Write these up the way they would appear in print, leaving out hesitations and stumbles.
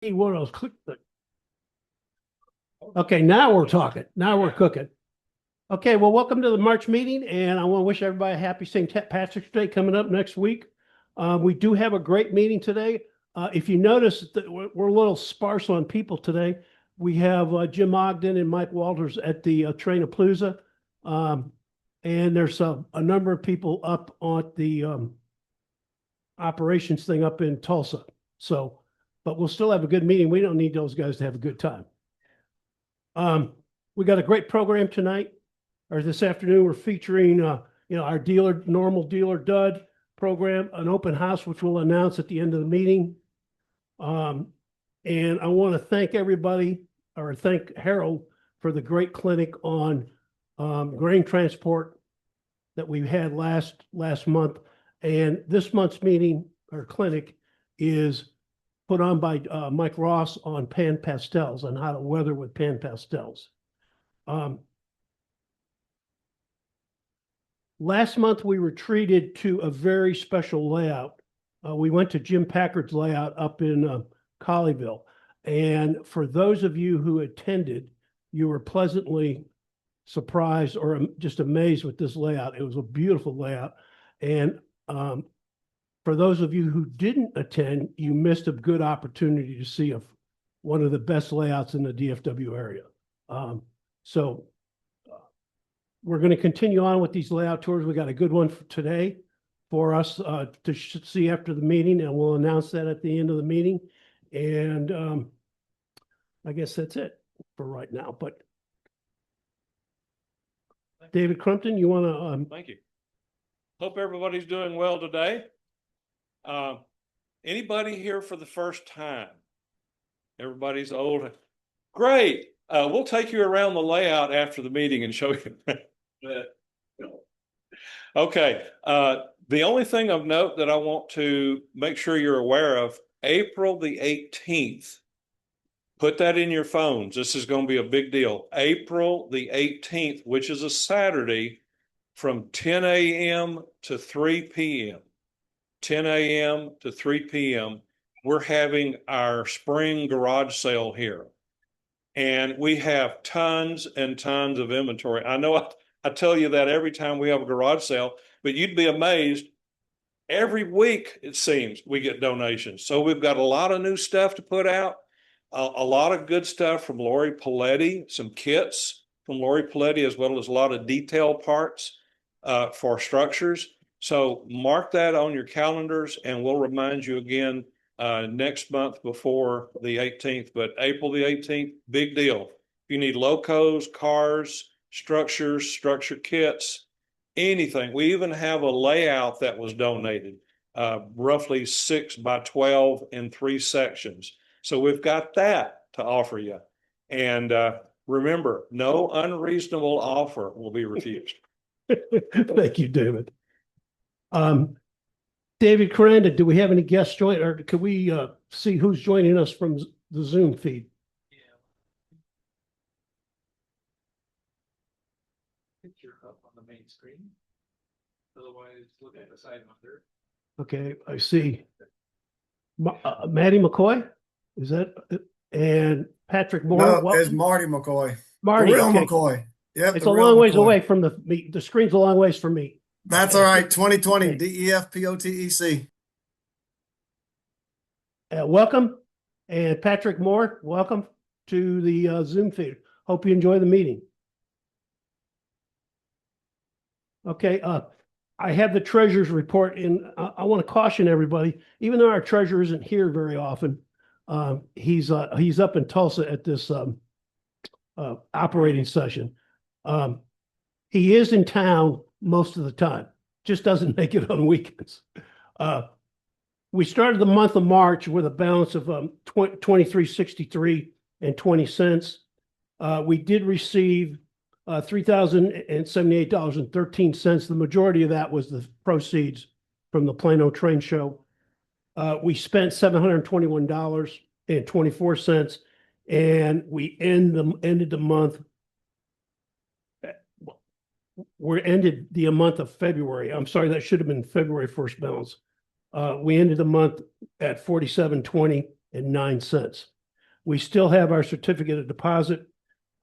One of those click. Okay, now we're talking. Now we're cooking. Okay, well, welcome to the March meeting, and I want to wish everybody a happy St. Patrick's Day coming up next week. We do have a great meeting today. If you notice that we're a little sparse on people today, we have Jim Ogden and Mike Walters at the Train-a-Palooza. And there's a number of people up on the operations thing up in Tulsa. So, but we'll still have a good meeting. We don't need those guys to have a good time. We got a great program tonight, or this afternoon. We're featuring, our normal dealer dud program, an open house, which we'll announce at the end of the meeting. And I want to thank everybody, or thank Harold for the great clinic on grain transport that we had last month. And this month's meeting or clinic is put on by Mike Ross on Pan Pastels, on how to weather with Pan Pastels. Last month, we were treated to a very special layout. We went to Jim Packard's layout up in Colleyville. And for those of you who attended, you were pleasantly surprised or just amazed with this layout. It was a beautiful layout. And for those of you who didn't attend, you missed a good opportunity to see one of the best layouts in the DFW area. So we're going to continue on with these layout tours. We got a good one for today for us to see after the meeting, and we'll announce that at the end of the meeting. And I guess that's it for right now. But David Crumpton, you want to? Thank you. Hope everybody's doing well today. Anybody here for the first time? Everybody's old. Great. We'll take you around the layout after the meeting and show you. Okay. The only thing of note that I want to make sure you're aware of, April the 18th, put that in your phones. This is going to be a big deal. April the 18th, which is a Saturday, from 10 a.m. to 3 p.m. 10 a.m. to 3 p.m. We're having our spring garage sale here. And we have tons and tons of inventory. I know I tell you that every time we have a garage sale, but you'd be amazed. Every week, it seems, we get donations. So we've got a lot of new stuff to put out, a lot of good stuff from Lori Paletti, some kits from Lori Paletti, as well as a lot of detail parts for structures. So mark that on your calendars, and we'll remind you again next month before the 18th. But April the 18th, big deal. If you need locos, cars, structures, structure kits, anything. We even have a layout that was donated, roughly 6 by 12 in 3 sections. So we've got that to offer you. And remember, no unreasonable offer will be refused. Thank you, David. David Coranda, do we have any guests join, or could we see who's joining us from the Zoom feed? Yeah. Picture up on the main screen. Otherwise, look at the side monitor. Okay, I see. Maddie McCoy, is that? And Patrick Moore. No, it's Marty McCoy. Marty, the real okay. McCoy. Yep, it's a long ways away from the screen's a long ways from me. That's all right. 2020 DEFPOTEC. Welcome, and Patrick Moore, welcome to the Zoom feed. Hope you enjoy the meeting. Okay, I have the treasurer's report, and I want to caution everybody, even though our treasurer isn't here very often, he's up in Tulsa at this operating session. He is in town most of the time, just doesn't make it on weekends. We started the month of March with a balance of $23.63 and 20 cents. We did receive $3,078.13. The majority of that was the proceeds from the Plano train show. We spent $721.24, and we ended the month. We ended the month of February. I'm sorry, that should have been February 1st balance. We ended the month at 47.20 We still have our certificate of deposit,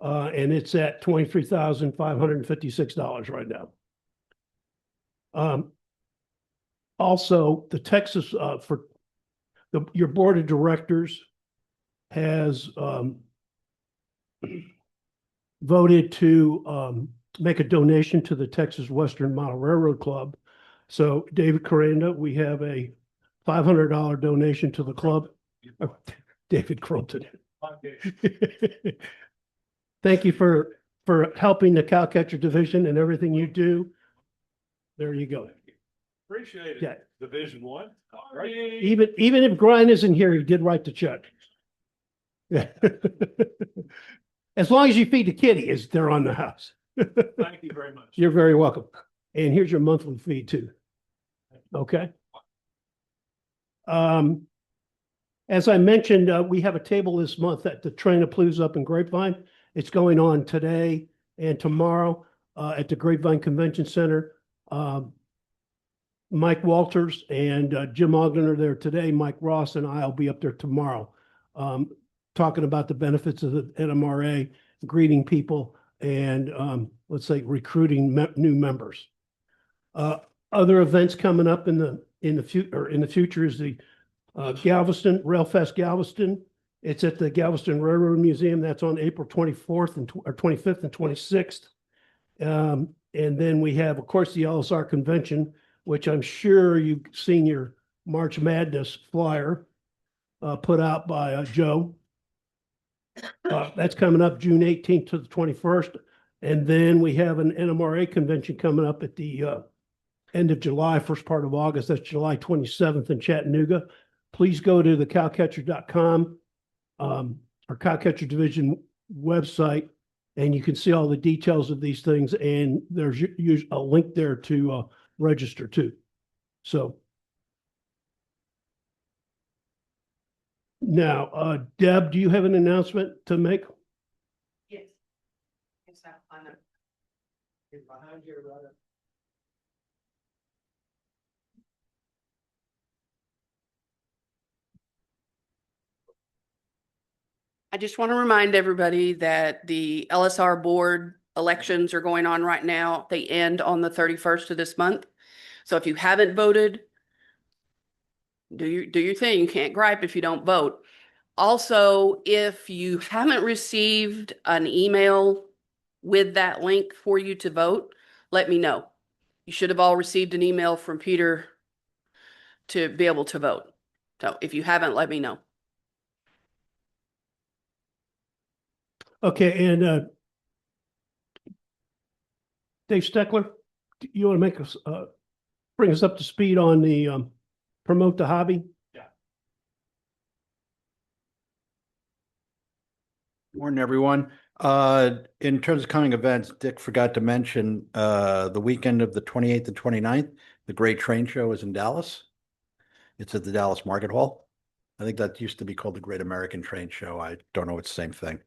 and it's at $23,556 right now. Also, the Texas, your board of directors has voted to make a donation to the Texas Western Model Railroad Club. So David Coranda, we have a $500 donation to the club. David Croton. Thank you for helping the Cowcatcher division and everything you do. There you go. Appreciate it. Yeah. Division One. Even if Brian isn't here, he did write the check. Yeah. As long as you feed the kitty, they're on the house. Thank you very much. You're very welcome. And here's your monthly fee too. Okay. As I mentioned, we have a table this month at the Train-A-Plews up in Grapevine. It's going on today and tomorrow at the Grapevine Convention Center. Mike Walters and Jim Ogden are there today. Mike Ross and I will be up there tomorrow talking about the benefits of the NMRA, greeting people, and let's say recruiting new members. Other events coming up in the future is the Galveston Railfest Galveston. It's at the Galveston Railroad Museum. That's on April 24th and 25th and 26th. And then we have, of course, the LSR convention, which I'm sure you've seen your March Madness flyer put out by Joe. That's coming up June 18th to the 21st. And then we have an NMRA convention coming up at the end of July, first part of August. That's July 27th in Chattanooga. Please go to the cowcatcher.com, our Cowcatcher Division website, and you can see all the details of these things. And there's a link there to register too. So now, Deb, do you have an announcement to make? Yes. Yes, I know. It's behind you, right? I just want to remind everybody that the LSR board elections are going on right now. They end on the 31st of this month. So if you haven't voted, do your thing. You can't gripe if you don't vote. Also, if you haven't received an email with that link for you to vote, let me know. You should have all received an email from Peter to be able to vote. So if you haven't, let me know. Okay, and Dave Steckler, you want to make us bring us up to speed on the promote the hobby? Morning, everyone. In terms of coming events, Dick forgot to mention the weekend of the 28th and 29th, the Great Train Show is in Dallas. It's at the Dallas Market Hall. I think that used to be called the Great American Train Show. I don't know, it's the same thing.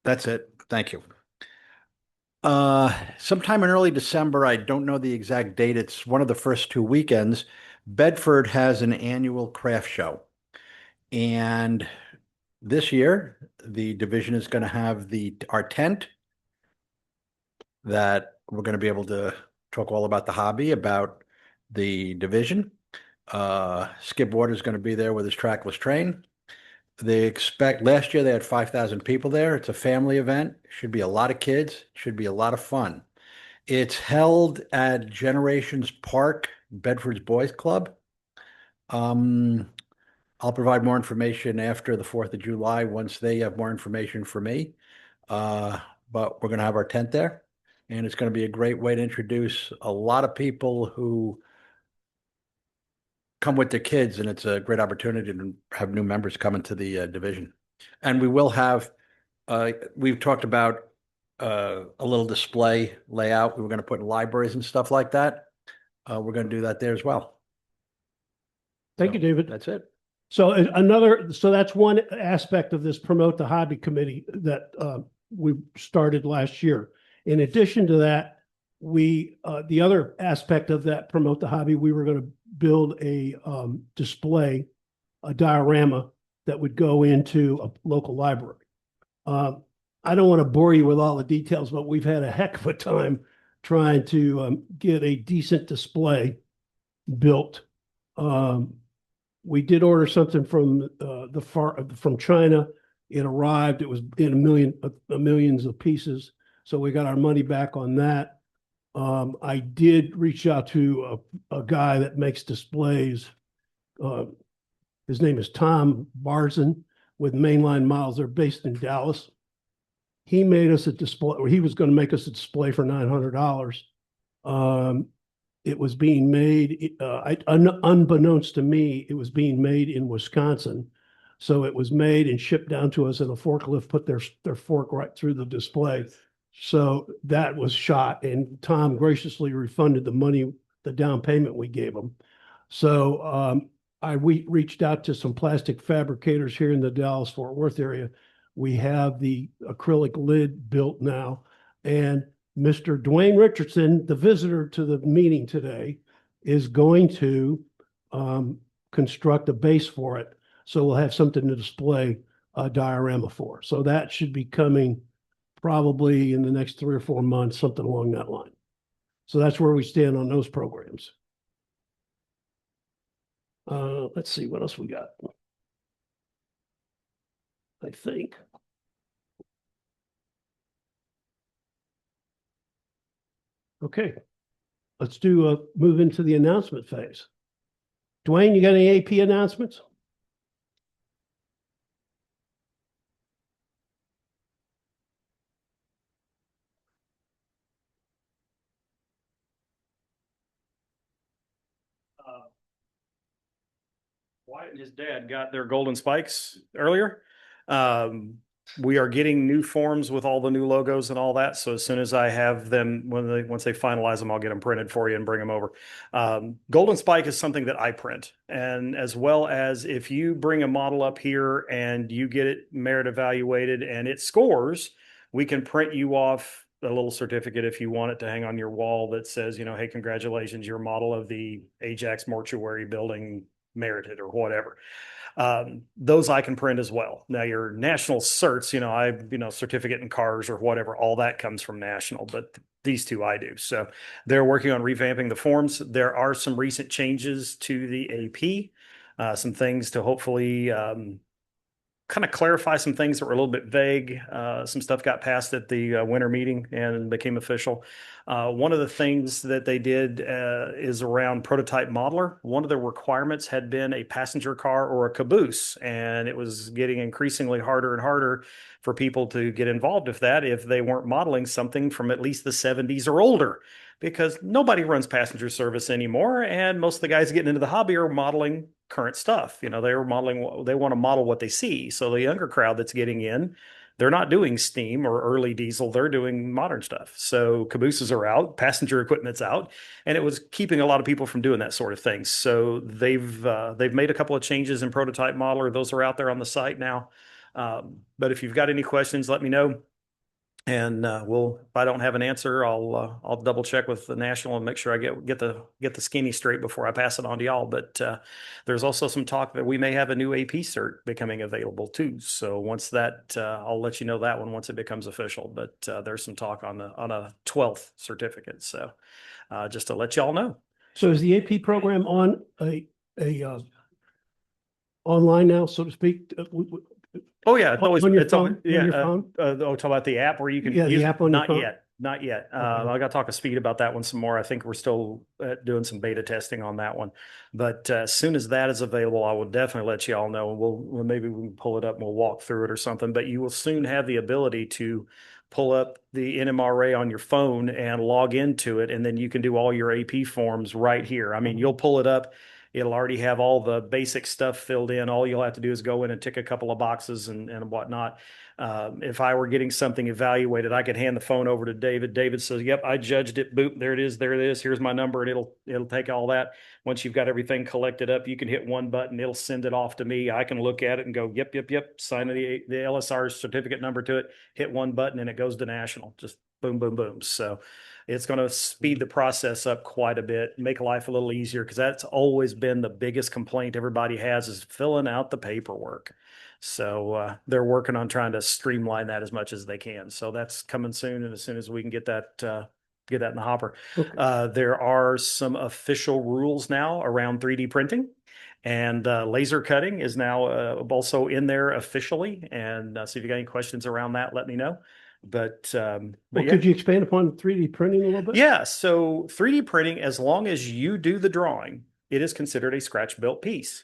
That's it. Thank you. Sometime in early December, I don't know the exact date. It's one of the first 2 weekends. Bedford has an annual craft show. And this year, the division is going to have our tent that we're going to be able to talk all about the hobby, about the division. Skip Water is going to be there with his trackless train. They expect, last year they had 5,000 people there. It's a family event. Should be a lot of kids. Should be a lot of fun. It's held at Generations Park, Bedford's Boys Club. I'll provide more information after the 4th of July once they have more information for me. But we're going to have our tent there, and it's going to be a great way to introduce a lot of people who come with their kids, and it's a great opportunity to have new members come into the division. And we will have, we've talked about a little display layout we were going to put in libraries and stuff like that. We're going to do that there as well. Thank you, David. That's it. So so that's one aspect of this Promote the Hobby Committee that we started last year. In addition to that, the other aspect of that Promote the Hobby, we were going to build a display, a diorama that would go into a local library. I don't want to bore you with all the details, but we've had a heck of a time trying to get a decent display built. We did order something from from China. It arrived. It was in millions of pieces. So we got our money back on that. I did reach out to a guy that makes displays. His name is Tom Barzin with Mainline Models. They're based in Dallas. He made us a display, or he was going to make us a display for $900. It was being made, unbeknownst to me, it was being made in Wisconsin. So it was made and shipped down to us, and a forklift put their fork right through the display. So that was shot, and Tom graciously refunded the money, the down payment we gave him. So we reached out to some plastic fabricators here in the Dallas-Fort Worth area. We have the acrylic lid built now, and Mr. Dwayne Richardson, the visitor to the meeting today, is going to construct a base for it. So we'll have something to display a diorama for. So that should be coming probably in the next 3 or 4 months, something along that line. So that's where we stand on those programs. Let's see what else we got. I think. Okay, let's move into the announcement phase. Dwayne, you got any AP announcements? Wyatt and his dad got their golden spikes earlier. We are getting new forms with all the new logos and all that. So as soon as I have them, once they finalize them, I'll get them printed for you and bring them over. Golden spike is something that I print, and as well as if you bring a model up here and you get it merit evaluated and it scores, we can print you off a little certificate if you want it to hang on your wall that says, hey, congratulations, your model of the Ajax mortuary building merited or whatever. Those I can print as well. Now your national certs, certificate in cars or whatever, all that comes from national, but these two I do. So they're working on revamping the forms. There are some recent changes to the AP, some things to hopefully kind of clarify some things that were a little bit vague. Some stuff got passed at the winter meeting and became official. One of the things that they did is around prototype modeler. One of the requirements had been a passenger car or a caboose, and it was getting increasingly harder and harder for people to get involved with that if they weren't modeling something from at least the 70s or older, because nobody runs passenger service anymore, and most of the guys getting into the hobby are modeling current stuff. They want to model what they see. So the younger crowd that's getting in, they're not doing steam or early diesel, they're doing modern stuff. So cabooses are out, passenger equipment's out, and it was keeping a lot of people from doing that sort of thing. So they've made a couple of changes in prototype modeler. Those are out there on the site now. But if you've got any questions, let me know. And if I don't have an answer, I'll double check with the national and make sure I get the skinny straight before I pass it on to y'all. But there's also some talk that we may have a new AP cert becoming available too. So once that, I'll let you know that one once it becomes official. But there's some talk on a 12th certificate. So just to let y'all know. So is the AP program on a online now, so to speak? Oh yeah, it's always on your it's phone. on, On yeah. your phone? Talk about the app where you can Yeah, the use app on your not phone? yet, not yet. Okay. I got to talk to Speed about that one some more. I think we're still doing some beta testing on that one, but as soon as that is available, I will definitely let you all know. And maybe we can pull it up and we'll walk through it or something. But you will soon have the ability to pull up the NMRA on your phone and log into it, and then you can do all your AP forms right here. I mean, you'll pull it up. It'll already have all the basic stuff filled in. All you'll have to do is go in and tick a couple of boxes and whatnot. If I were getting something evaluated, I could hand the phone over to David. David says, yep, I judged it. Boop, there it is. There it is. Here's my number. And it'll take all that. Once you've got everything collected up, you can hit one button. It'll send it off to me. I can look at it and go, yep, sign the LSR certificate number to it, hit one button, and it goes to national. Just boom, boom, boom. So It's going to speed the process up quite a bit, make life a little easier, because that's always been the biggest complaint everybody has is filling out the paperwork. So they're working on trying to streamline that as much as they can. So that's coming soon, and as soon as we can get that in the hopper. Okay. There are some official rules now around 3D printing, and laser cutting is now also in there officially. And so if you got any questions around that, let me know. But Well, yeah. could you expand upon 3D printing a little bit? Yeah, so 3D printing, as long as you do the drawing, it is considered a scratch built piece.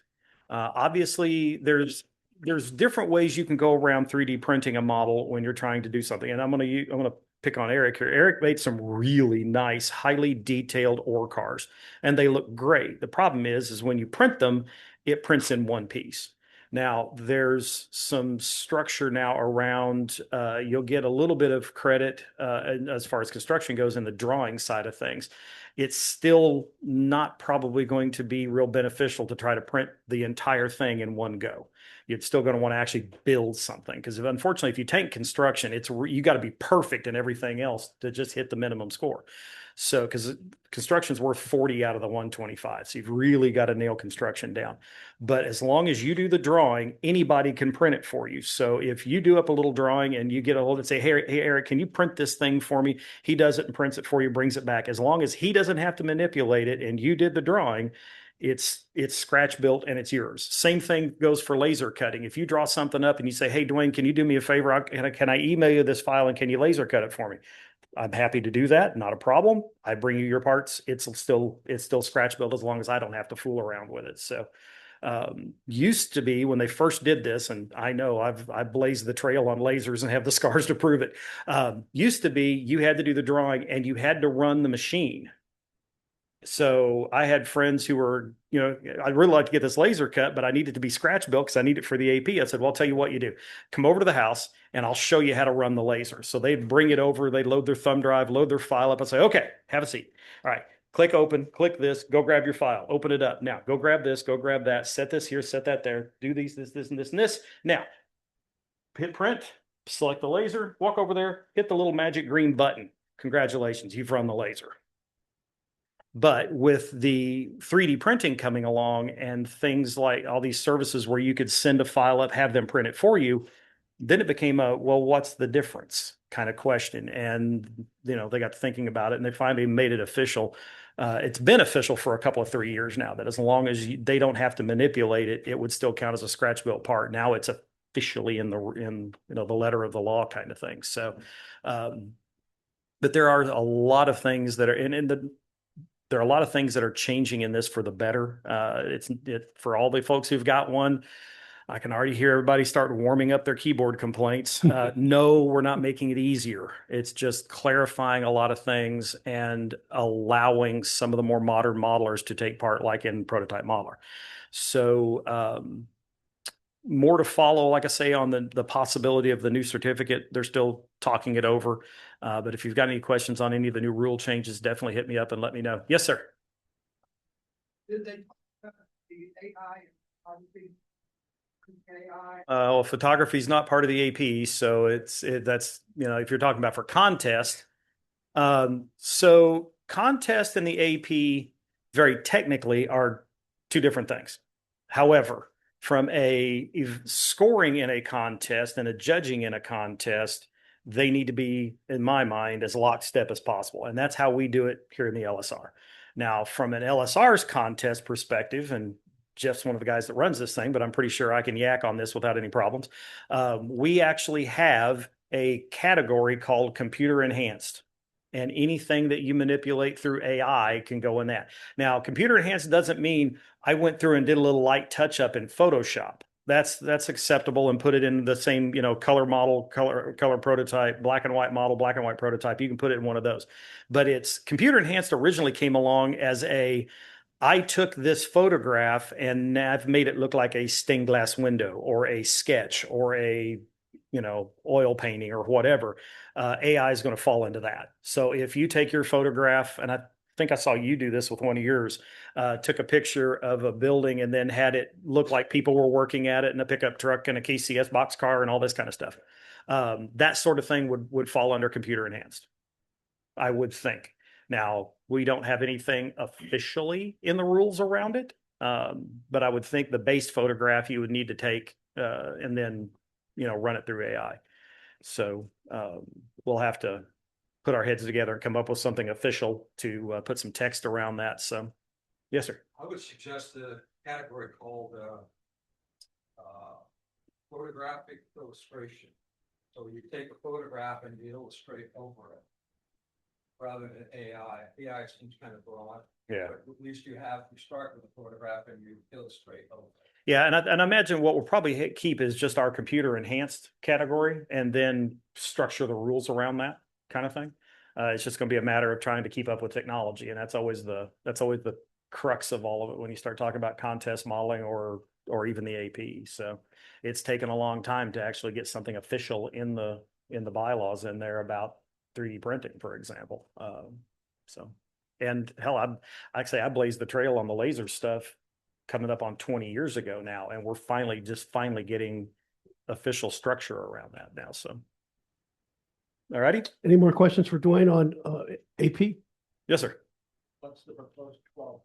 Obviously, there's different ways you can go around 3D printing a model when you're trying to do something. And I'm gonna pick on Eric here. Eric made some really nice, highly detailed ore cars, and they look great. The problem is when you print them, it prints in one piece. Now, there's some structure now around, you'll get a little bit of credit as far as construction goes in the drawing side of things. It's still not probably going to be real beneficial to try to print the entire thing in one go. You're still going to want to actually build something, because unfortunately, if you take construction, you got to be perfect in everything else to just hit the minimum score. So, because construction's worth 40 out of the 125. So you've really got to nail construction down. But as long as you do the drawing, anybody can print it for you. So if you do up a little drawing and you get a hold and say, hey, Eric, can you print this thing for me? He does it and prints it for you, brings it back. As long as he doesn't have to manipulate it and you did the drawing, it's scratch built and it's yours. Same thing goes for laser cutting. If you draw something up and you say, hey, Dwayne, can you do me a favor? Can I email you this file and can you laser cut it for me? I'm happy to do that. Not a problem. I bring you your parts. It's still scratch built as long as I don't have to fool around with it. So used to be when they first did this, and I know I've blazed the trail on lasers and have the scars to prove it. Used to be you had to do the drawing and you had to run the machine. So I had friends who were, I'd really like to get this laser cut, but I need it to be scratch built because I need it for the AP. I said, well, I'll tell you what you do. Come over to the house and I'll show you how to run the laser. So they'd bring it over, they'd load their thumb drive, load their file up and say, okay, have a seat. All right, click open, click this, go grab your file, open it up. Now go grab this, go grab that, set this here, set that there, do these, this, and this, and this. Now hit print, select the laser, walk over there, hit the little magic green button. Congratulations, you've run the laser. But with the 3D printing coming along and things like all these services where you could send a file up, have them print it for you, then it became a, well, what's the difference kind of question. And, they got thinking about it and they finally made it official. It's been official for a couple of 3 years now that as long as they don't have to manipulate it, it would still count as a scratch built part. Now it's officially in the letter of the law kind of thing. So, but there are a lot of things that are there are a lot of things that are changing in this for the better. It's for all the folks who've got one. I can already hear everybody start warming up their keyboard complaints. No, we're not making it easier. It's just clarifying a lot of things and allowing some of the more modern modelers to take part, like in Prototype Modeler. So more to follow, like I say, on the possibility of the new certificate. They're still talking it over. But if you've got any questions on any of the new rule changes, definitely hit me up and let me know. Yes, sir. Did they, the AI, obviously, AI? Well, photography is not part of the AP, so that's if you're talking about for contest. So contest and the AP very technically are two different things. However, from a scoring in a contest and a judging in a contest, they need to be, in my mind, as lockstep as possible. And that's how we do it here in the LSR. Now, from an LSR's contest perspective, and Jeff's one of the guys that runs this thing, but I'm pretty sure I can yak on this without any problems. We actually have a category called computer enhanced. And anything that you manipulate through AI can go in that. Now, computer enhanced doesn't mean I went through and did a little light touch up in Photoshop. That's acceptable and put it in the same, color model, color prototype, black and white model, black and white prototype. You can put it in one of those. But it's computer enhanced originally came along as I took this photograph and I've made it look like a stained glass window or a sketch or a oil painting or whatever. AI is going to fall into that. So if you take your photograph, and I think I saw you do this with one of yours, took a picture of a building and then had it look like people were working at it in a pickup truck and a KCS boxcar and all this kind of stuff. That sort of thing would fall under computer enhanced, I would think. Now, we don't have anything officially in the rules around it. But I would think the base photograph you would need to take and then, run it through AI. So we'll have to put our heads together and come up with something official to put some text around that. So, yes, sir. I would suggest a category called photographic illustration. So you take a photograph and you illustrate over it rather than AI. AI seems kind of broad. Yeah. But at least you start with a photograph and you illustrate over it. Yeah, and I imagine what we'll probably keep is just our computer enhanced category and then structure the rules around that kind of thing. It's just going to be a matter of trying to keep up with technology, and that's always the crux of all of it when you start talking about contest modeling or even the AP. So it's taken a long time to actually get something official in the bylaws in there about 3D printing, for example. And hell, I blazed the trail on the laser stuff coming up on 20 years ago now, and we're finally getting official structure around that now. So, all righty. Any more questions for Dwayne on AP? Yes, sir. What's the proposed 12?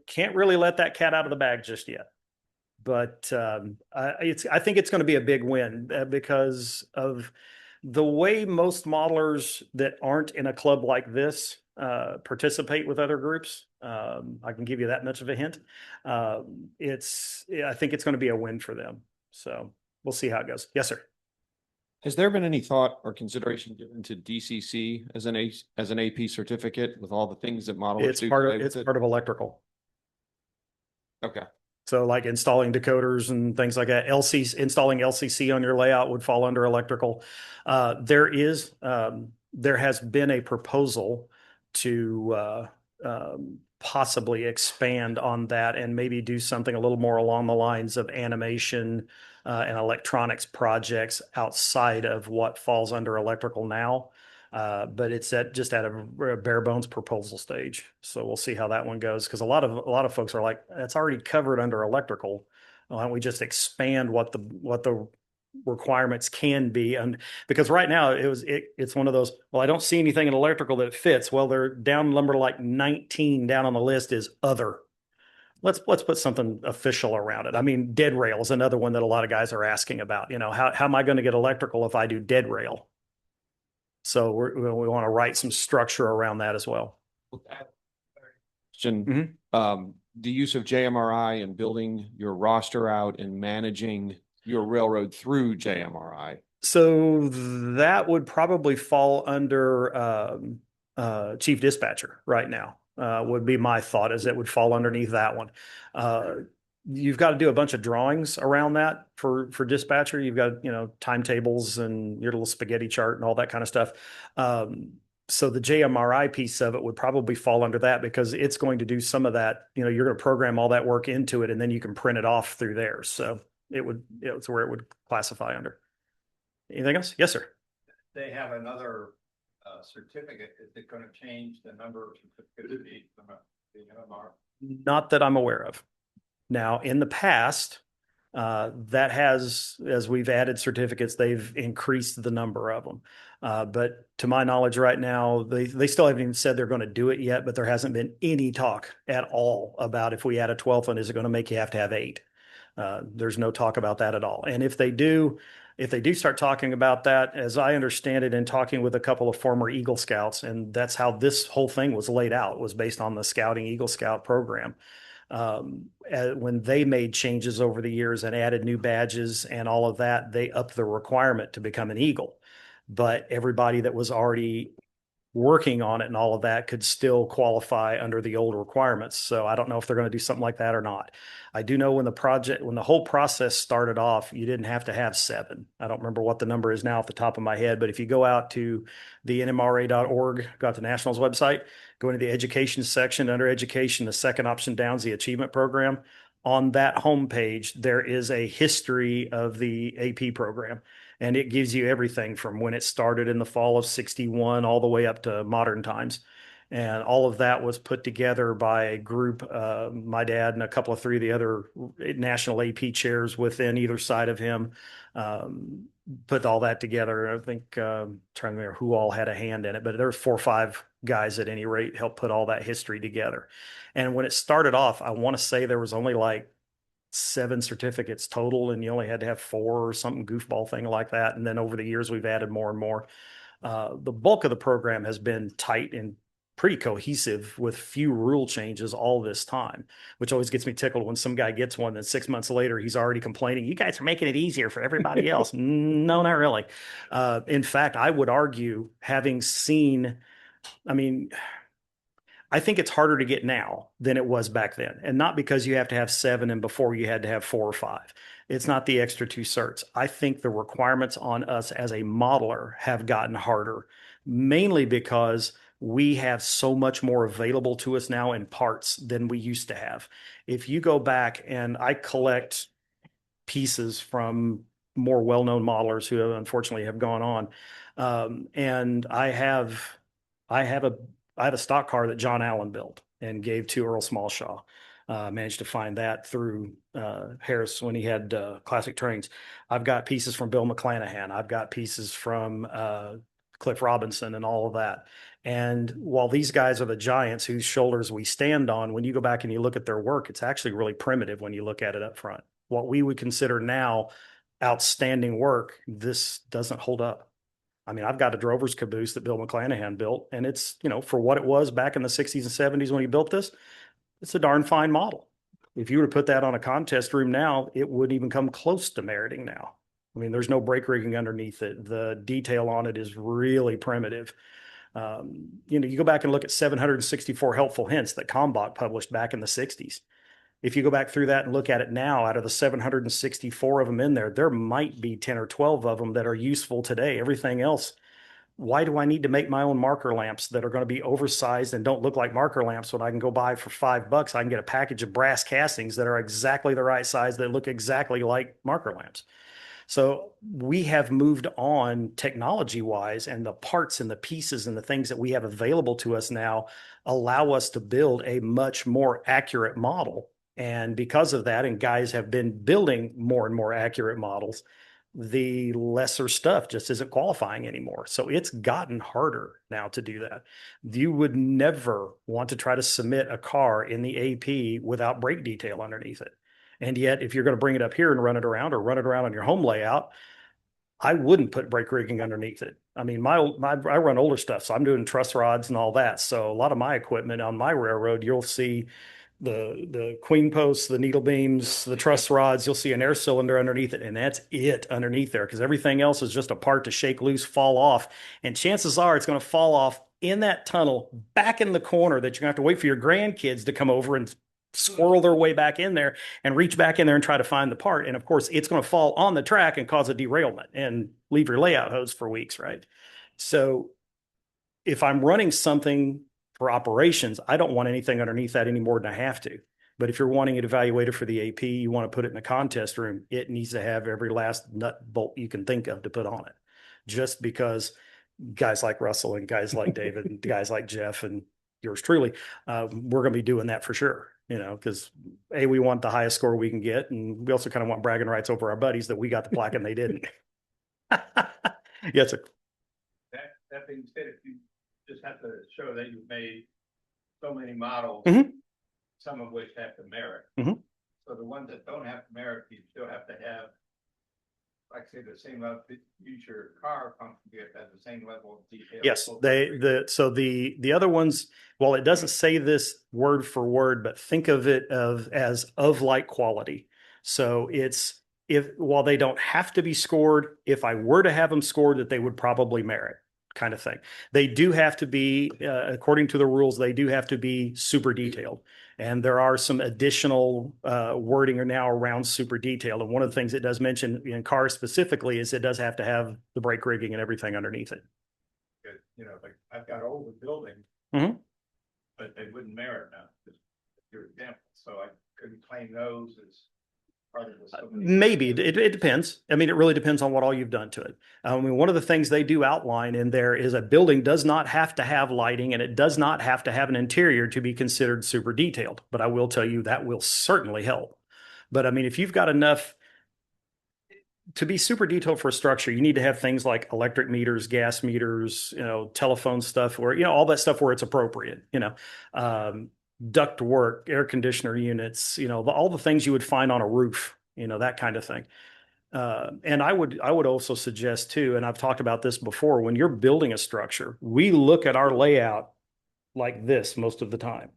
Can't really let that cat out of the bag just yet, but I think it's going to be a big win because of the way most modelers that aren't in a club like this participate with other groups. I can give you that much of a hint. I think it's going to be a win for them. So we'll see how it goes. Yes, sir. Has there been any thought or consideration given to DCC as an AP certificate with all the things that modelers It's do? part of electrical. Okay. So like installing decoders and things like that, installing LCC on your layout would fall under electrical. There has been a proposal to possibly expand on that and maybe do something a little more along the lines of animation and electronics projects outside of what falls under electrical now. But it's just at a bare bones proposal stage. So we'll see how that one goes. Because a lot of folks are like, that's already covered under electrical. Why don't we just expand what the requirements can be? And because right now it's one of those, well, I don't see anything in electrical that fits. Well, they're down number like 19 down on the list is other. Let's put something official around it. I mean, dead rail is another one that a lot of guys are asking about. How am I going to get electrical if I do dead rail? So we want to write some structure around that as well. Question, the use of JMRI and building your roster out and managing your railroad through JMRI. So that would probably fall under chief dispatcher right now, would be my thought, is it would fall underneath that one. You've got to do a bunch of drawings around that for dispatcher. You've got, timetables and your little spaghetti chart and all that kind of stuff. So the JMRI piece of it would probably fall under that because it's going to do some of that. You're going to program all that work into it and then you can print it off through there. So it's where it would classify under. Anything else? Yes, sir. They have another certificate. Is it going to change the number of certificates from the NMR? Not that I'm aware of. Now, in the past, that has, as we've added certificates, they've increased the number of them. But to my knowledge right now, they still haven't even said they're going to do it yet, but there hasn't been any talk at all about if we add a 12th one, is it going to make you have to have 8? There's no talk about that at all. And if they do start talking about that, as I understand it, in talking with a couple of former Eagle Scouts, and that's how this whole thing was laid out, was based on the Scouting Eagle Scout program. When they made changes over the years and added new badges and all of that, they upped the requirement to become an Eagle. But everybody that was already working on it and all of that could still qualify under the old requirements. So I don't know if they're going to do something like that or not. I do know when the whole process started off, you didn't have to have 7. I don't remember what the number is now off the top of my head, but if you go out to the nmra.org, go out to National's website, go into the education section, under education, the second option down is the achievement program. On that homepage, there is a history of the AP program. And it gives you everything from when it started in the fall of 61 all the way up to modern times. And all of that was put together by a group, my dad and a couple of 3 of the other national AP chairs within either side of him. put all that together. I think, trying to remember who all had a hand in it, but there were 4 or 5 guys at any rate helped put all that history together. And when it started off, I want to say there was only like 7 certificates total, and you only had to have 4 or something goofball thing like that. And then over the years, we've added more and more. The bulk of the program has been tight and pretty cohesive with few rule changes all this time, which always gets me tickled when some guy gets one and 6 months later he's already complaining, you guys are making it easier for everybody else. No, not really. In fact, I would argue, having seen, I mean, I think it's harder to get now than it was back then. And not because you have to have 7 and before you had to have 4 or 5. It's not the extra 2 certs. I think the requirements on us as a modeler have gotten harder, mainly because we have so much more available to us now in parts than we used to have. If you go back, and I collect pieces from more well-known modelers who have unfortunately have gone on, and I have a stock car that John Allen built and gave to Earl Smallshaw. Managed to find that through Harris when he had classic trains. I've got pieces from Bill McClanahan. I've got pieces from Cliff Robinson and all of that. And while these guys are the giants whose shoulders we stand on, when you go back and you look at their work, it's actually really primitive when you look at it up front. What we would consider now outstanding work, this doesn't hold up. I mean, I've got a drover's caboose that Bill McClanahan built, and it's, for what it was back in the 60s and 70s when he built this, it's a darn fine model. If you were to put that on a contest room now, it wouldn't even come close to meriting now. I mean, there's no brake rigging underneath it. The detail on it is really primitive. You go back and look at 764 helpful hints that Kalmbach published back in the 60s. If you go back through that and look at it now, out of the 764 of them in there, there might be 10 or 12 of them that are useful today. Everything else, why do I need to make my own marker lamps that are going to be oversized and don't look like marker lamps when I can go buy for $5? I can get a package of brass castings that are exactly the right size that look exactly like marker lamps. So we have moved on technology wise, and the parts and the pieces and the things that we have available to us now allow us to build a much more accurate model. And because of that, and guys have been building more and more accurate models, the lesser stuff just isn't qualifying anymore. So it's gotten harder now to do that. You would never want to try to submit a car in the AP without brake detail underneath it. And yet, if you're going to bring it up here and run it around, or run it around on your home layout, I wouldn't put brake rigging underneath it. I mean, I run older stuff, so I'm doing truss rods and all that. So a lot of my equipment on my railroad, you'll see the queen posts, the needle beams, the truss rods, you'll see an air cylinder underneath it, and that's it underneath there, because everything else is just a part to shake loose, fall off. And chances are it's going to fall off in that tunnel back in the corner that you're going to have to wait for your grandkids to come over and squirrel their way back in there and reach back in there and try to find the part. And of course, it's going to fall on the track and cause a derailment and leave your layout hose for weeks, right? So if I'm running something for operations, I don't want anything underneath that any more than I have to. But if you're wanting it evaluated for the AP, you want to put it in a contest room, it needs to have every last nut bolt you can think of to put on it. Just because guys like Russell and guys like David and guys like Jeff and yours truly, we're going to be doing that for sure. Because we want the highest score we can get, and we also kind of want bragging rights over our buddies that we got the plaque and they didn't. Yes, sir. That being said, if you just have to show that you've made so many models, some of which have to merit. So the ones that don't have to merit, you still have to have, like say, the same level, use your car function to get at the same level of detail. Yes, the other ones, well, it doesn't say this word for word, but think of it as of like quality. So it's, while they don't have to be scored, if I were to have them scored, that they would probably merit, kind of thing. They do have to be, according to the rules, they do have to be super detailed. And there are some additional wording now around super detailed. And one of the things it does mention in cars specifically is it does have to have the brake rigging and everything underneath it. Like I've got older buildings, but they wouldn't merit now, just your example. So I couldn't claim those as part of the. Maybe it depends. I mean, it really depends on what all you've done to it. I mean, one of the things they do outline in there is a building does not have to have lighting, and it does not have to have an interior to be considered super detailed. But I will tell you that will certainly help. But I mean, if you've got enough, to be super detailed for a structure, you need to have things like electric meters, gas meters, telephone stuff, or, all that stuff where it's appropriate, duct work, air conditioner units, all the things you would find on a roof, that kind of thing. And I would also suggest too, and I've talked about this before, when you're building a structure, we look at our layout like this most of the time.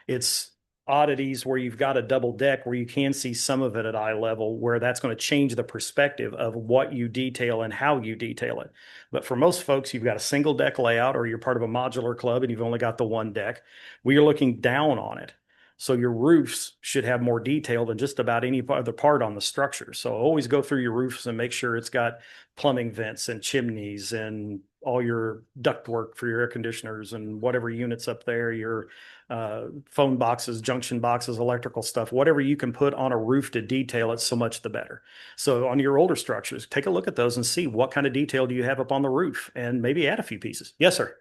It's oddities where you've got a double deck where you can see some of it at eye level, where that's going to change the perspective of what you detail and how you detail it. But for most folks, you've got a single deck layout, or you're part of a modular club and you've only got the one deck. We are looking down on it. So your roofs should have more detail than just about any other part on the structure. So always go through your roofs and make sure it's got plumbing vents and chimneys and all your duct work for your air conditioners and whatever units up there, your phone boxes, junction boxes, electrical stuff, whatever you can put on a roof to detail it, so much the better. So on your older structures, take a look at those and see what kind of detail do you have up on the roof, and maybe add a few pieces. Yes, sir.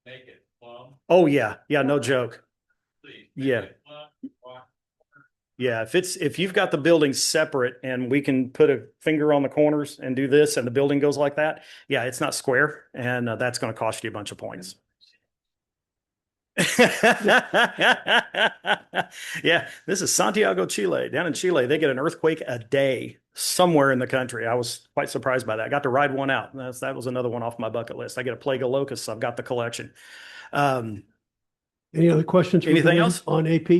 Make it plumb, Oh yeah. Yeah. No joke. please. Yeah. Make it plumb. Yeah, if you've got the building separate and we can put a finger on the corners and do this and the building goes like that, yeah, it's not square, and that's going to cost you a bunch of points. Yeah, this is Santiago, Chile. Down in Chile, they get an earthquake a day somewhere in the country. I was quite surprised by that. I got to ride one out. That was another one off my bucket list. I get a plague of locusts. I've got the collection. Any other questions? for Anything Glenn else? on AP?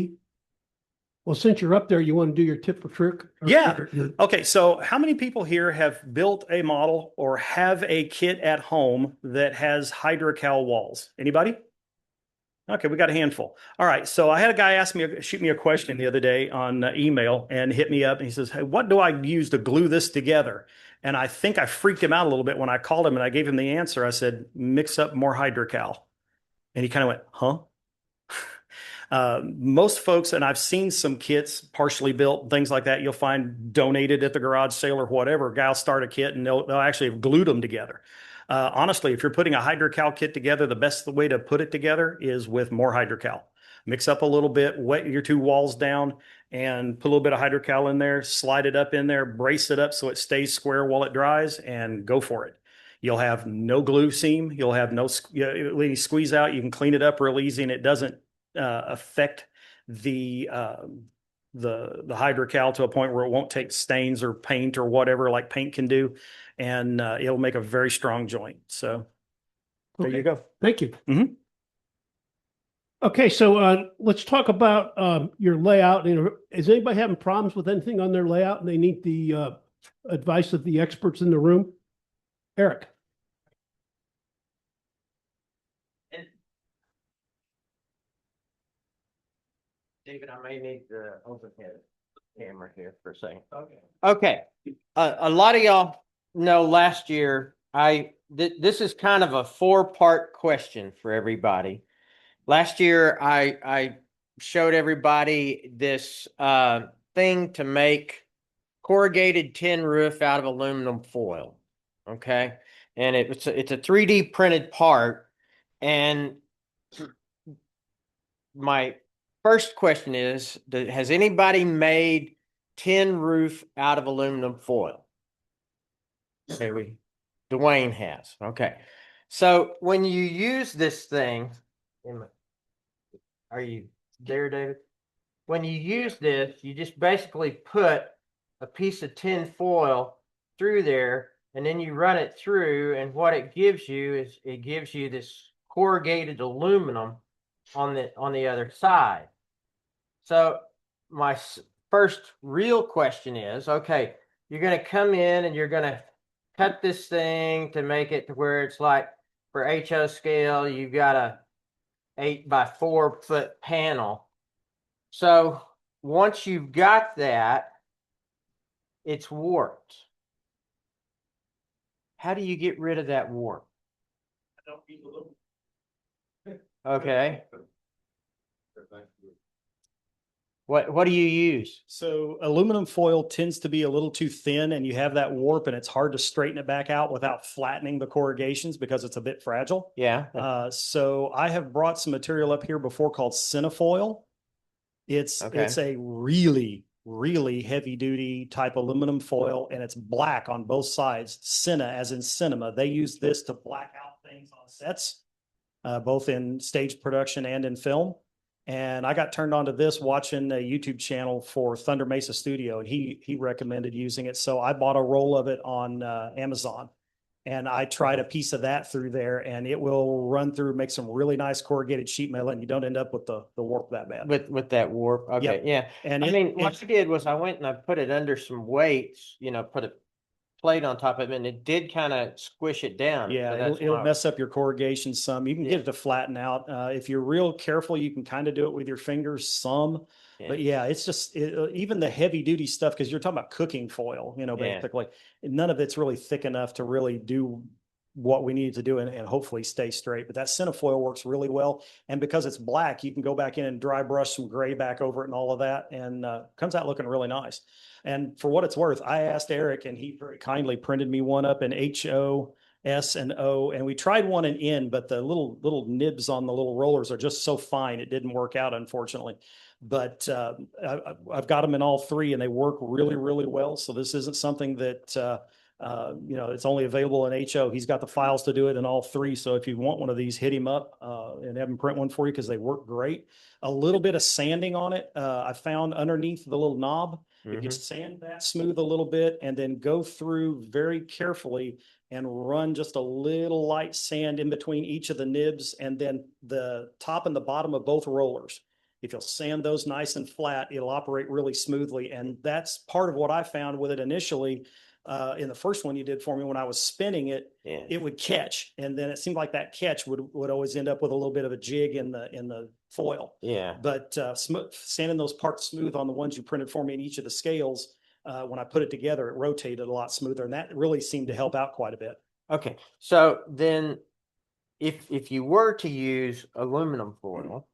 Well, since you're up there, you want to do your tip for trick? Yeah. Okay, so how many people here have built a model or have a kit at home that has hydrocal walls? Anybody? Okay, we got a handful. All right, so I had a guy shoot me a question the other day on email and hit me up, and he says, "Hey, what do I use to glue this together?" And I think I freaked him out a little bit when I called him and I gave him the answer. I said, "Mix up more hydrocal." And he kind of went, "Huh?" Most folks, and I've seen some kits partially built, things like that, you'll find donated at the garage sale or whatever. Guys start a kit and they'll actually have glued them together. Honestly, if you're putting a hydrocal kit together, the best way to put it together is with more hydrocal. Mix up a little bit, wet your two walls down, and put a little bit of hydrocal in there, slide it up in there, brace it up so it stays square while it dries, and go for it. You'll have no glue seam. You'll have no when you squeeze out. You can clean it up real easy, and it doesn't affect the hydrocal to a point where it won't take stains or paint or whatever like paint can do, and it'll make a very strong joint. So there you go. Thank you. Mhm. Okay, so let's talk about your layout. Is anybody having problems with anything on their layout and they need the advice of the experts in the room? Eric. David, I may need the overhead camera here for a second. Okay. Okay, a lot of y'all know last year, this is kind of a four-part question for everybody. Last year, I showed everybody this thing to make corrugated tin roof out of aluminum foil. Okay, and it's a 3D printed part. And my first question is, has anybody made tin roof out of aluminum foil? Okay, Dwayne has. Okay, so when you use this thing, are you there, David? When you use this, you just basically put a piece of tin foil through there, and then you run it through, and what it gives you is it gives you this corrugated aluminum on the other side. So my first real question is, okay, you're going to come in and you're going to cut this thing to make it to where it's like, for HO scale, you've got a 8 by 4 foot panel. So once you've got that, it's warped. How do you get rid of that warp? I don't need a little. Okay. What do you use? So aluminum foil tends to be a little too thin, and you have that warp, and it's hard to straighten it back out without flattening the corrugations because it's a bit fragile. Yeah. So I have brought some material up here before called Cinefoil. It's Okay. a really, really heavy duty type aluminum foil, and it's black on both sides. Cine, as in cinema, they use this to black out things on sets, both in stage production and in film. And I got turned on to this watching a YouTube channel for Thunder Mesa Studio, and he recommended using it. So I bought a roll of it on Amazon, and I tried a piece of that through there, and it will run through, make some really nice corrugated sheet metal, and you don't end up with the warp that bad. With that warp. Okay, Yep. yeah. And I mean, what I did was I went and I put it under some weights, put a plate on top of it, and it did kind of squish it down. Yeah, So that's it'll why- mess up your corrugation some. You can Yeah. get it to flatten out. If you're real careful, you can kind of do it with your fingers some. Yeah. But yeah, it's just even the heavy duty stuff, because you're talking about cooking foil, Yeah. basically. None of it's really thick enough to really do what we need to do and hopefully stay straight. But that cinefoil works really well. And because it's black, you can go back in and dry brush some gray back over it and all of that, and comes out looking really nice. And for what it's worth, I asked Eric, and he very kindly printed me one up in HOS and O. And we tried one in N, but the little nibs on the little rollers are just so fine. It didn't work out, unfortunately. But I've got them in all three, and they work really, really well. So this isn't something that it's only available in HO. He's got the files to do it in all three. So if you want one of these, hit him up and have him print one for you, because they work great. A little bit of sanding on it, I found underneath the little knob. If you sand that smooth a little bit and then go through very carefully and run just a little light sand in between each of the nibs, and then the top and the bottom of both rollers. If you'll sand those nice and flat, it'll operate really smoothly. And that's part of what I found with it initially. In the first one you did for me, when I was spinning it, Yeah. it would catch. And then it seemed like that catch would always end up with a little bit of a jig in the foil. Yeah. But sanding those parts smooth on the ones you printed for me in each of the scales, when I put it together, it rotated a lot smoother. And that really seemed to help out quite a bit. Okay. So then if you were to use aluminum foil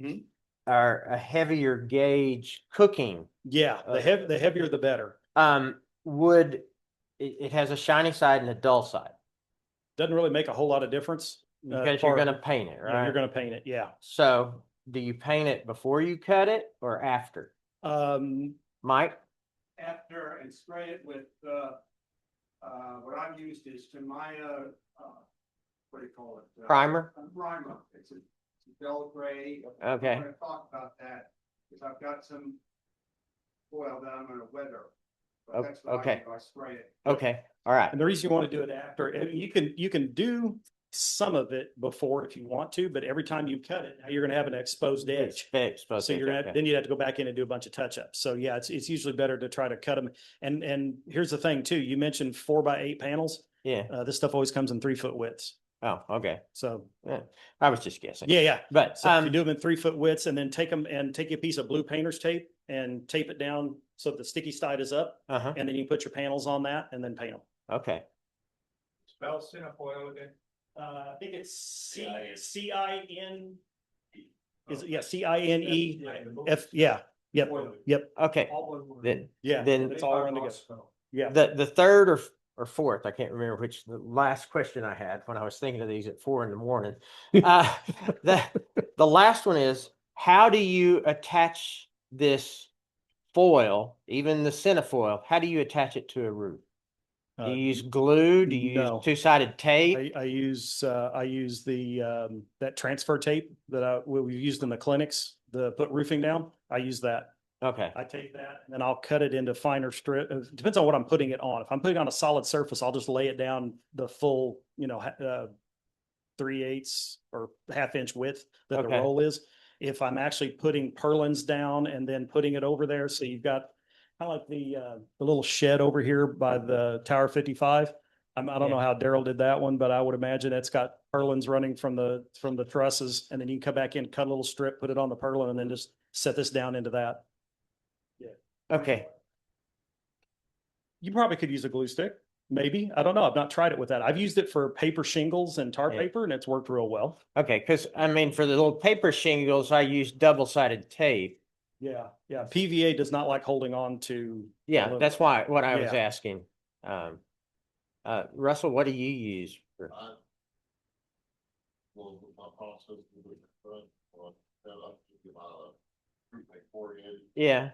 or a heavier gauge cooking, Yeah, the heavier, the better. would it has a shiny side and a dull side Doesn't really make a whole lot of difference. because you're going to paint it, Yeah, right? you're going to paint it. Yeah. So do you paint it before you cut it or after? Mike? After, and spray it with, what I've used is Tamiya, what do you call it? Primer? Primer. It's a dull gray. Okay. I'm gonna talk about that, because I've got some foil that I'm gonna weather. But that's what I Okay. do, I spray it. Okay. All right. And the reason you want to do it after, I mean, you can do some of it before if you want to, but every time you cut it, now you're going to have an exposed edge. Exposed So edge, you're gonna okay. then you'd have to go back in and do a bunch of touch ups. So yeah, it's usually better to try to cut them. And here's the thing too. You mentioned 4x8 panels. Yeah. This stuff always comes in 3-foot widths. Oh, okay. So Yeah. I was just guessing. yeah. But So you do them in 3-foot widths, and then take a piece of blue painter's tape and tape it down so the sticky side is up, and then you put your panels on that and then paint them. Okay. Spell cinefoil again. I think it's CIN. Is it, yeah, CINEF. Yeah. Yep. Yep. Okay. Then Yeah. Then- it's all run together. Yeah. the third or fourth, I can't remember which, the last question I had when I was thinking of these at 4 a.m. The last one is, how do you attach this foil, even the cinefoil, how do you attach it to a roof? Do you use glue? Do you no. use two-sided tape? I use the that transfer tape that we've used in the clinics to put roofing down. I use that. Okay. I take that and then I'll cut it into finer strip. It depends on what I'm putting it on. If I'm putting it on a solid surface, I'll just lay it down the full, 3/8 or ½ inch width that the Okay. roll is. If I'm actually putting purlins down and then putting it over there, so you've got kind of like the little shed over here by the Tower 55. I don't know how Daryl did that one, but I would imagine it's got purlins running from the trusses, and then you can come back in, cut a little strip, put it on the purlin, and then just set this down into that. Okay. You probably could use a glue stick, maybe. I don't know. I've not tried it with that. I've used it for paper shingles and tar Yeah. paper, and it's worked real well. Okay. Because I mean, for the little paper shingles, I use double-sided tape. Yeah. PVA does not like holding on to. Yeah, aluminum. that's what I was Yeah. asking. Russell, what do you use? Yeah.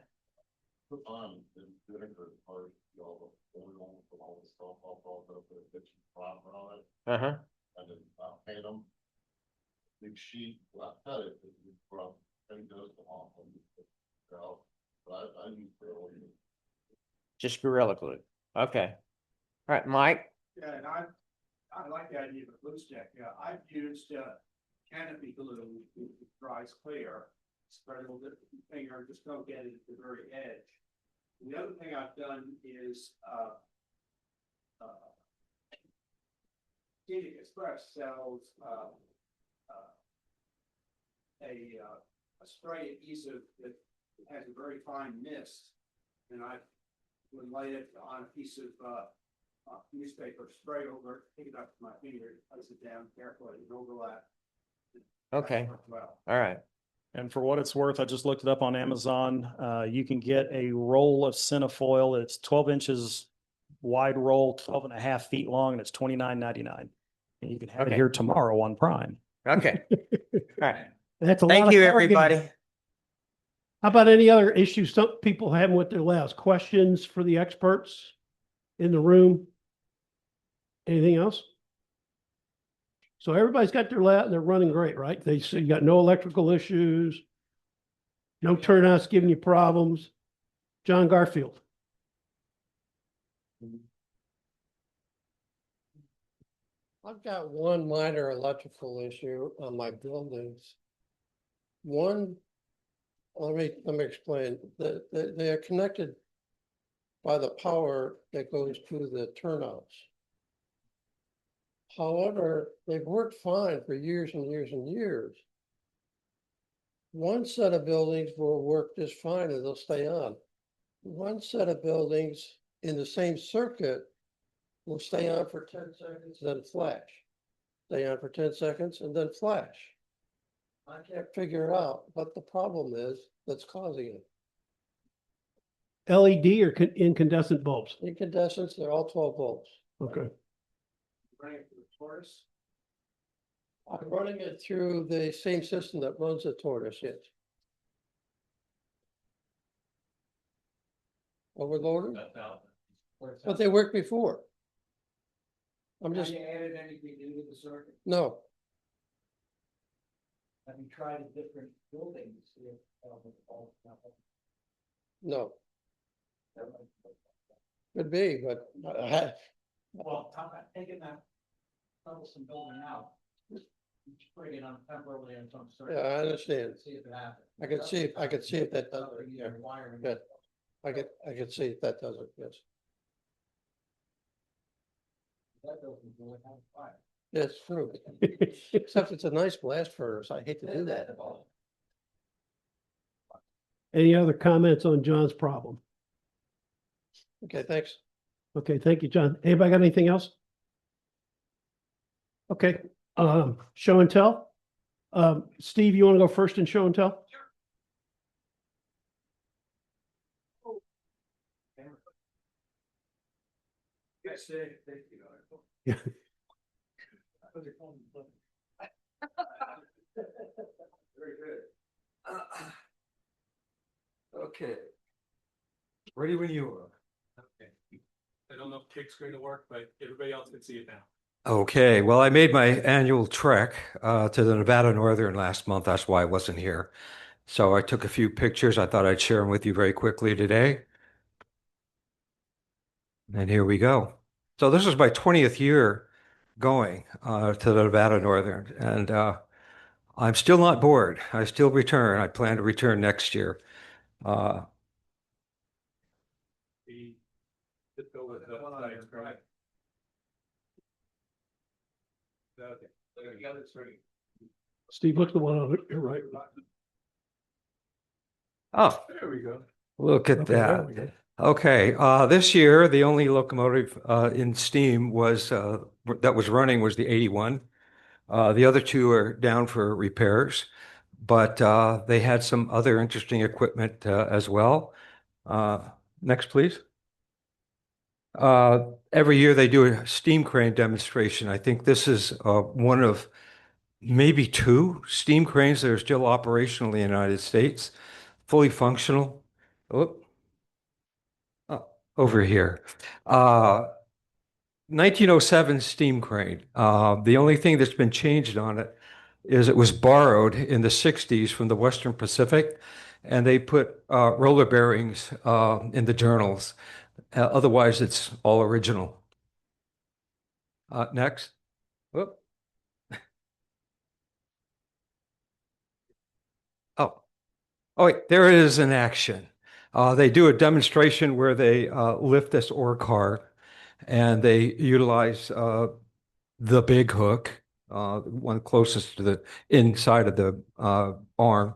Uh-huh. Just Gorilla Glue. Okay. All right, Mike. Yeah, and I like the idea of a glue stick. Yeah, I've used, canopy glue, which dries clear. Spread a little bit with your finger, just don't get it at the very edge. The other thing I've done is, Scenic Express sells, a spray adhesive that has a very fine mist. And I would lay it on a piece of, newspaper, spray over it, pick it up with my finger, place it down carefully, and overlap. Okay. Well, All right. And for what it's worth, I just looked it up on Amazon. You can get a roll of Cinefoil. It's 12 inches wide roll, 12 and a half feet long, and it's $29.99. And you can have it Okay. here tomorrow on Prime. Okay. All right. That's a lot Thank of you, corrugated. everybody. How about any other issues some people having with their layouts? Questions for the experts in the room? Anything else? So everybody's got their layout and they're running great, right? They say you got no electrical issues, no turnouts giving you problems. John Garfield. I've got one minor electrical issue on my buildings. One, let me explain. They are connected by the power that goes to the turnouts. However, they've worked fine for years and years and years. One set of buildings will work just fine and they'll stay on. One set of buildings in the same circuit will stay on for 10 seconds, then flash. Stay on for 10 seconds and then flash. I can't figure out what the problem is that's causing it. LED or incandescent bulbs? Incandescents, they're all 12 volts. Okay. running it through the tortoise. I'm running it through the same system that runs the tortoise, yes. Overloaded, but they worked before. I'm Have just, you added anything new to the circuit? no, Have you tried a different building to see if, no, could be, but I, well, how about taking that troublesome building out? Just putting it on temporarily on some circuit. yeah, I understand. See if it happens. I could see, if that does it, yeah. Wiring. Good. I could see if that does it, yes. That doesn't really have a fire. That's true. Except it's a nice blast furnace. I hate to do that. Any other comments on John's problem? Okay, thanks. Okay, thank you, John. Anybody got anything else? Okay, show and tell. Steve, you want to go first in show and tell? Yes, thank you. Yeah. Very good. Okay. Ready when you are. Okay. I don't know if Kick's going to work, but everybody else can see it now. Okay, well, I made my annual trek to the Nevada Northern last month. That's why I wasn't here. So I took a few pictures. I thought I'd share them with you very quickly today. And here we go. So this is my 20th year going to the Nevada Northern, and I'm still not bored. I still return. I plan to return next year. Just go with the right. Okay. The other three. Steve, look the one on your right. Oh, There we go. look at Okay, there we that. go. Okay, this year the only locomotive in steam was that was running was the 81. The other two are down for repairs, but they had some other interesting equipment as well. Next, please. Every year they do a steam crane demonstration. I think this is one of maybe two steam cranes that are still operational in the United States, fully functional. Oop. over here. 1907 steam crane. The only thing that's been changed on it is it was borrowed in the 60s from the Western Pacific, and they put roller bearings in the journals. Otherwise, it's all original. Next. Whoop. Oh, oh, wait, there it is in action. They do a demonstration where they lift this ore car and they utilize the big hook, one closest to the inside of the arm.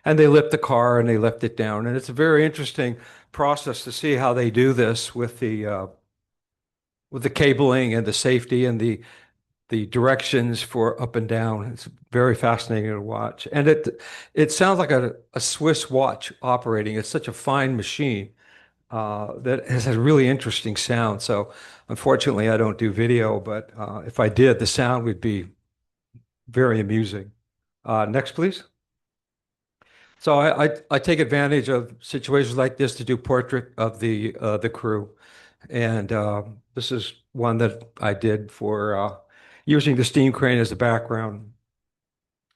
And they lift the car and they lift it down. And it's a very interesting process to see how they do this with the cabling and the safety and the directions for up and down. It's very fascinating to watch. And it sounds like a Swiss watch operating. It's such a fine machine that has a really interesting sound. So unfortunately, I don't do video, but if I did, the sound would be very amusing. Next, please. So I take advantage of situations like this to do portrait of the crew. And this is one that I did for using the steam crane as a background.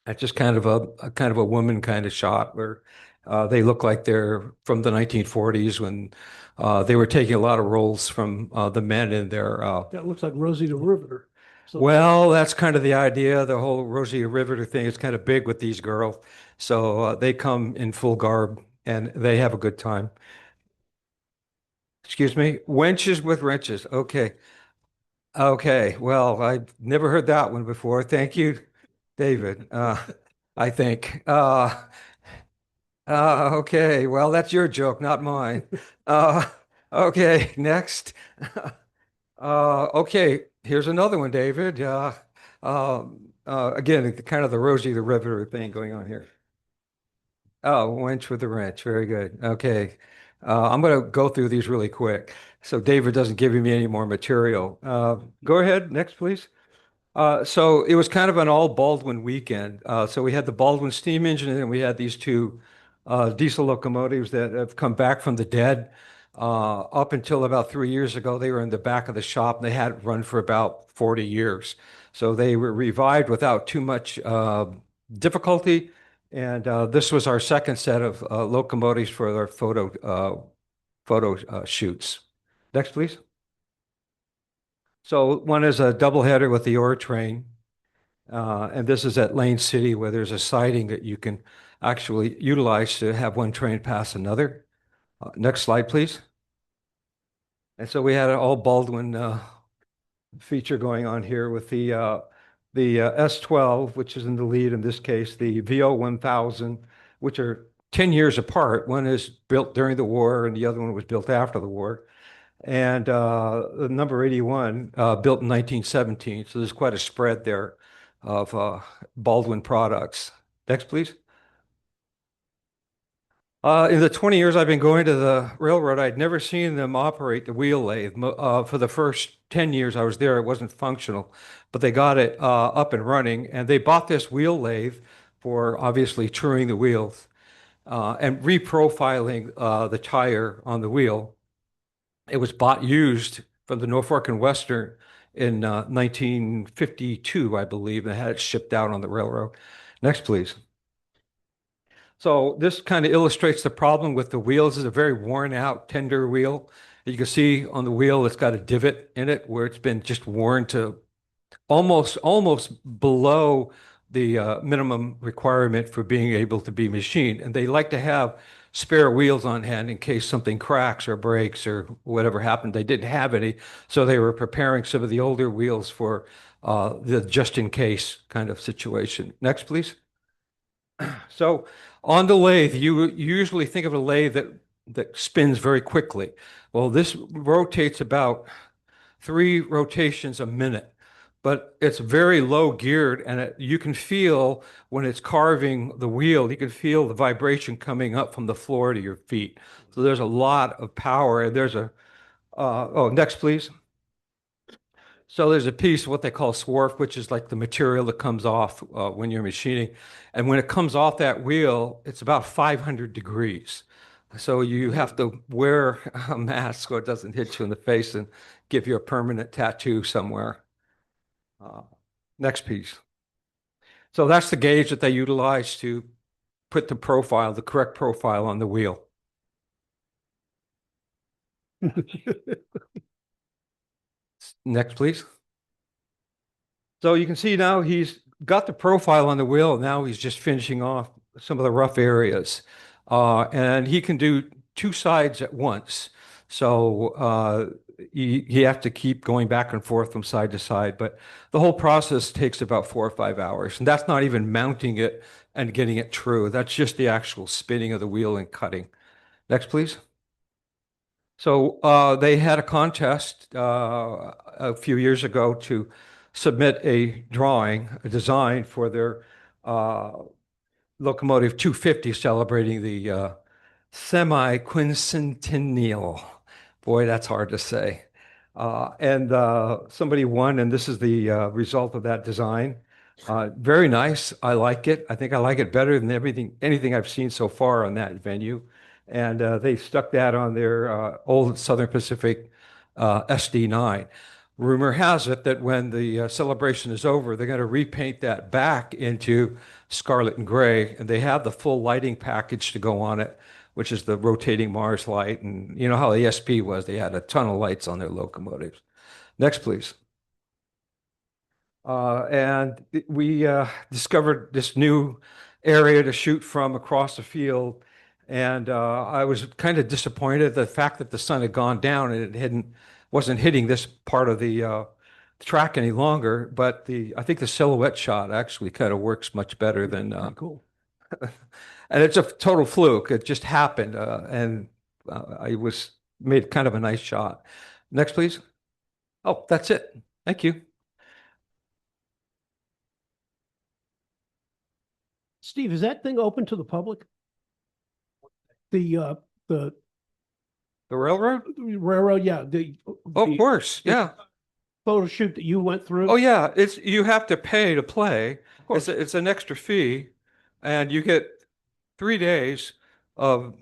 It's just kind of a woman kind of shot where they look like they're from the 1940s when they were taking a lot of roles from the men in their. That looks like Rosie the Riveter. So Well, that's kind of the idea. The whole Rosie Riveter thing is kind of big with these girls. So they come in full garb and they have a good time. Excuse me, wenches with wrenches. Okay. Okay. Well, I've never heard that one before. Thank you, David. I think. Okay. Well, that's your joke, not mine. Uh, okay. Next. Okay. Here's another one, David. Again, kind of the Rosie the Riveter thing going on here. Oh, wench with the wrench. Very good. Okay. I'm going to go through these really quick so David doesn't give me any more material. Go ahead. Next, please. So it was kind of an all Baldwin weekend. So we had the Baldwin steam engine, and then we had these two diesel locomotives that have come back from the dead. Up until about 3 years ago, they were in the back of the shop, and they hadn't run for about 40 years. So they were revived without too much difficulty. And this was our second set of locomotives for our photo shoots. Next, please. So one is a doubleheader with the ore train. And this is at Lane City where there's a siding that you can actually utilize to have one train pass another. Next slide, please. And so we had an all Baldwin feature going on here with the S12, which is in the lead in this case, the VO 1000, which are 10 years apart. One is built during the war and the other one was built after the war. And the number 81, built in 1917. So there's quite a spread there of Baldwin products. Next, please. In the 20 years I've been going to the railroad, I'd never seen them operate the wheel lathe. For the first 10 years I was there, it wasn't functional, but they got it up and running. And they bought this wheel lathe for obviously truing the wheels and reprofiling the tire on the wheel. It was bought used from the Norfolk and Western in 1952, I believe, and had it shipped out on the railroad. Next, please. So this kind of illustrates the problem with the wheels. It's a very worn out, tender wheel. You can see on the wheel, it's got a divot in it where it's been just worn to almost below the minimum requirement for being able to be machined. And they like to have spare wheels on hand in case something cracks or breaks or whatever happened. They didn't have any, so they were preparing some of the older wheels for the just in case kind of situation. Next, please. So on the lathe, you usually think of a lathe that spins very quickly. Well, this rotates about 3 rotations a minute, but it's very low geared, and you can feel when it's carving the wheel, you can feel the vibration coming up from the floor to your feet. So there's a lot of power, and there's next, please. So there's a piece, what they call swarf, which is like the material that comes off when you're machining. And when it comes off that wheel, it's about 500 degrees. So you have to wear a mask so it doesn't hit you in the face and give you a permanent tattoo somewhere. Next piece. So that's the gauge that they utilize to put the profile, the correct profile on the wheel. Next, please. So you can see now he's got the profile on the wheel. Now he's just finishing off some of the rough areas. And he can do two sides at once. So you have to keep going back and forth from side to side. But the whole process takes about 4 or 5 hours. And that's not even mounting it and getting it true. That's just the actual spinning of the wheel and cutting. Next, please. So they had a contest a few years ago to submit a drawing, a design for their locomotive 250 celebrating the semi-quincentennial. Boy, that's hard to say. And somebody won, and this is the result of that design. Very nice. I like it. I think I like it better than anything I've seen so far on that venue. And they stuck that on their old Southern Pacific SD9. Rumor has it that when the celebration is over, they're going to repaint that back into scarlet and gray, and they have the full lighting package to go on it, which is the rotating Mars light. And you know how the SP was, they had a ton of lights on their locomotives. Next, please. And we discovered this new area to shoot from across the field. And I was kind of disappointed the fact that the sun had gone down and it wasn't hitting this part of the track any longer. But I think the silhouette shot actually kind of works much better than Cool. and it's a total fluke. It just happened, and I made kind of a nice shot. Next, please. Oh, that's it. Thank you. Steve, is that thing open to the public? The The railroad? railroad, yeah. Oh, of course, yeah. Photo shoot that you went through. Oh, yeah. You have to pay to play. Of course. It's an extra fee, and you get 3 days of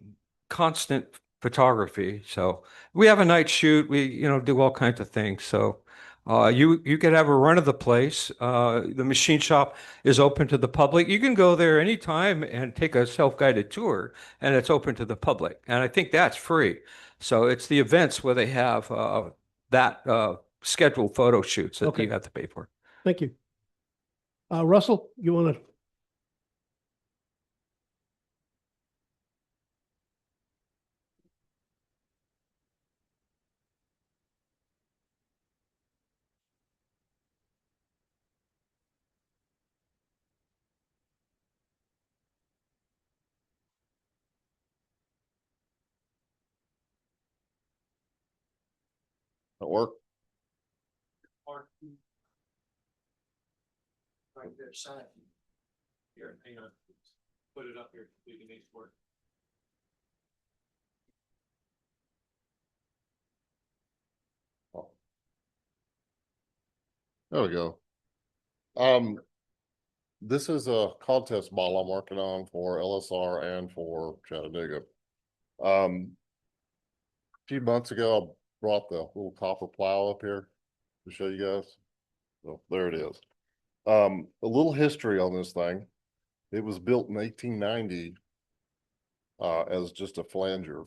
constant photography. So we have a night shoot. We do all kinds of things. So you could have a run of the place. The machine shop is open to the public. You can go there anytime and take a self-guided tour, and it's open to the public. And I think that's free. So it's the events where they have that scheduled photo shoots that Okay. you have to pay for. Thank you. Russell, you want to? At work. Right there, sign. Here, hang on. Put it up here. We can export. There we go. This is a contest model I'm working on for LSR and for Chattanooga. A few months ago, I brought the little copper plow up here to show you guys. So there it is. A little history on this thing. It was built in 1890 as just a flanger.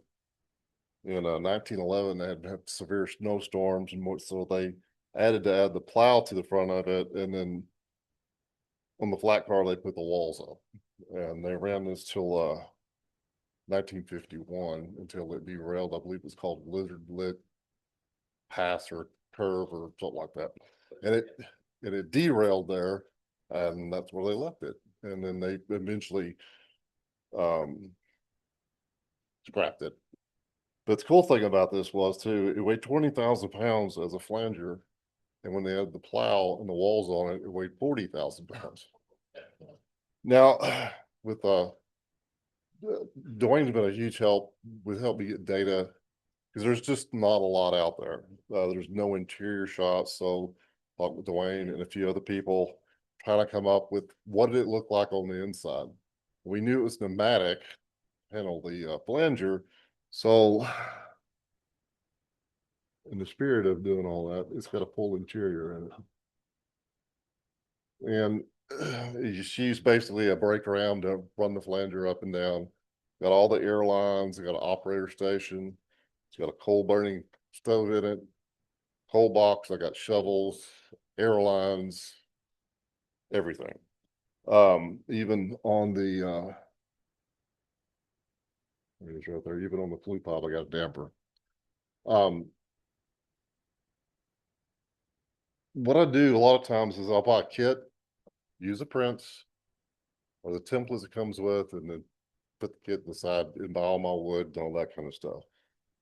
In 1911, they had severe snowstorms, and so they add the plow to the front of it, and then on the flat car they put the walls up, and they ran this till 1951 until it derailed. I believe it's called Lizard Lit Pass or Curve or something like that, and it derailed there, and that's where they left it. And then they eventually scrapped it. But the cool thing about this was too, it weighed 20,000 pounds as a flanger. And when they had the plow and the walls on it, it weighed 40,000 pounds. Now, with Dwayne's been a huge help with helping me get data, because there's just not a lot out there. There's no interior shots. So talk with Dwayne and a few other people trying to come up with what did it look like on the inside. We knew it was pneumatic, handle the flanger, So in the spirit of doing all that, it's got a full interior in it. And you use basically a brake ram to run the flanger up and down. Got all the airlines, got an operator station, it's got a coal burning stove in it, coal box, I got shovels, airlines, everything. Even on the it is right there, even on the flue pipe, I got a damper. What I do a lot of times is I'll buy a kit, use a prints or the templates it comes with, and then put the kit inside and buy all my wood and all that kind of stuff.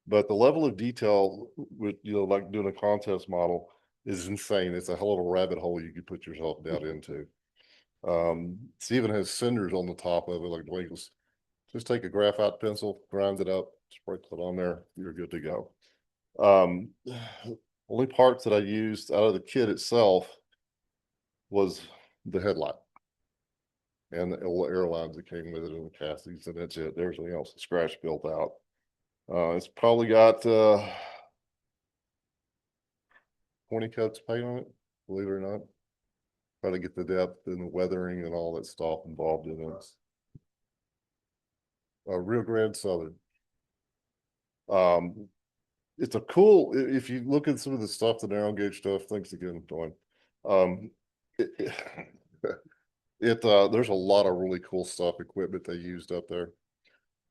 But the level of detail with, like doing a contest model is insane. It's a hell of a rabbit hole you could put yourself down into. It even has cinders on the top of it, like Dwayne goes, just take a graphite pencil, grind it up, sprinkle it on there, you're good to go. Only parts that I used out of the kit itself was the headlight and the airlines that came with it and the castings, and that's it. Everything else is scratch built out. It's probably got 20 coats of paint on it, believe it or not. Try to get the depth and the weathering and all that stuff involved in it. Rio Grande Southern. It's a cool, if you look at some of the stuff, the narrow gauge stuff, thanks again, Dawn. There's a lot of really cool stuff, equipment they used up there.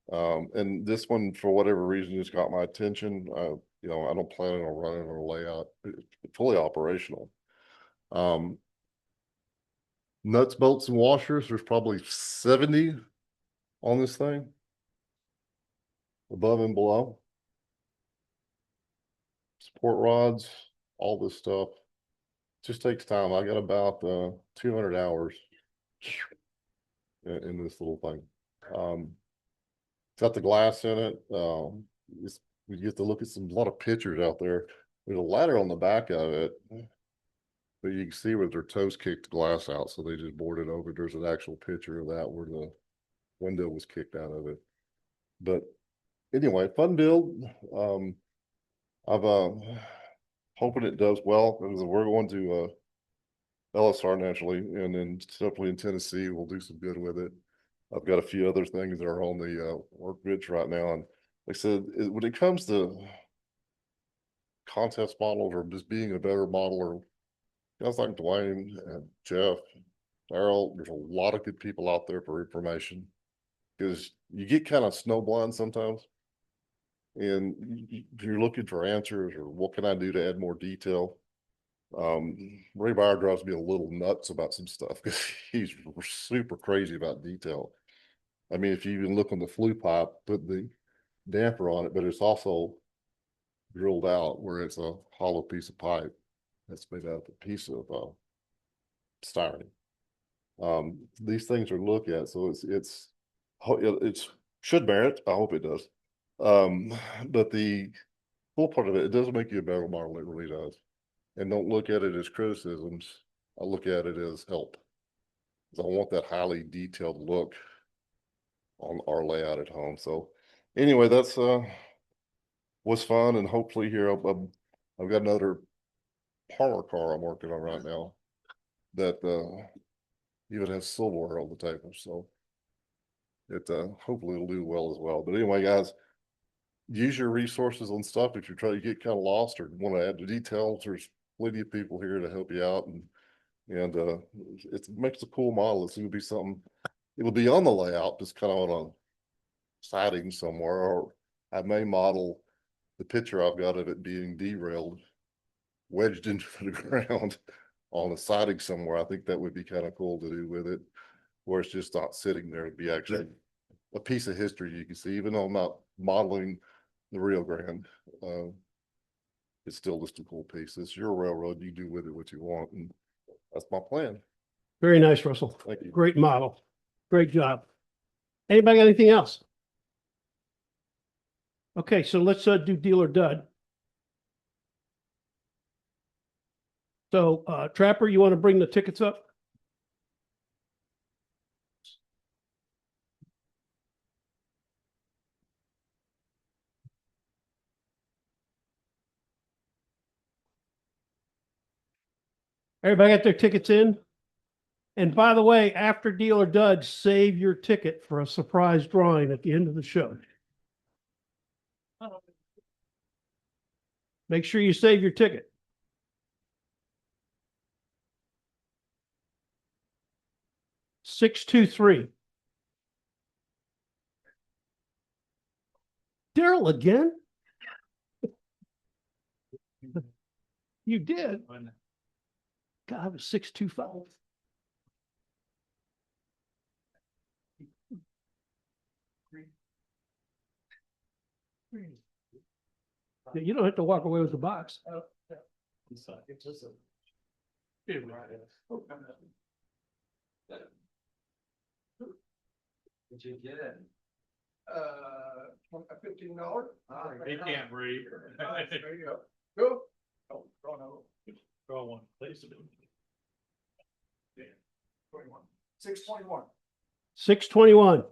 And this one, for whatever reason, just got my attention. I don't plan on running or layout. It's fully operational. Nuts, bolts, and washers, there's probably 70 on this thing, above and below. Support rods, all this stuff. Just takes time. I got about 200 hours in this little thing. It's got the glass in it. We get to look at a lot of pictures out there. There's a ladder on the back of it, but you can see where their toes kicked the glass out, so they just boarded over. There's an actual picture of that where the window was kicked out of it. But anyway, fun build. I'm hoping it does well, because we're going to LSR naturally, and then definitely in Tennessee, we'll do some good with it. I've got a few other things that are on the workbench right now, and like I said, when it comes to contest models or just being a better modeler, guys like Dwayne and Jeff, Darrell, there's a lot of good people out there for information, because you get kind of snowblind sometimes, and you're looking for answers or what can I do to add more detail. Ray Bauer drives me a little nuts about some stuff because he's super crazy about detail. I mean, if you even look on the flue pipe, put the damper on it, but it's also drilled out where it's a hollow piece of pipe that's made out of a piece of styrene. These things are looked at, so it's should merit. I hope it does. But the cool part of it, it does make you a better model. It really does. And don't look at it as criticisms. I look at it as help. I want that highly detailed look on our layout at home. So anyway, that's was fun, and hopefully here I've got another parlor car I'm working on right now that even has silverware on the table. So it hopefully it'll do well as well. But anyway, guys, use your resources on stuff if you're trying to get kind of lost or want to add the details. There's plenty of people here to help you out, and it makes a cool model. It's going to be something. It'll be on the layout, just kind of on a siding somewhere, or I may model the picture I've got of it being derailed, wedged into the ground on a siding somewhere. I think that would be kind of cool to do with it, where it's just not sitting there. It'd be actually a piece of history you can see, even though I'm not modeling the Rio Grande. It's still just a cool piece. It's your railroad. You do with it what you want, and that's my plan. Very nice, Russell. Thank you. Great model. Great job. Anybody got anything else? Okay, so let's do deal or dud. So Trapper, you want to bring the tickets up? Everybody got their tickets in? And by the way, after Deal or Dud, save your ticket for a surprise drawing at the end of the show. Make sure you save your ticket. $623. Daryl again? You did? God, it was 625. Yeah, you don't have to walk away with the box. Did you get it? $15. He can't read. There you go. Go. Oh, draw one, please. 621. 621.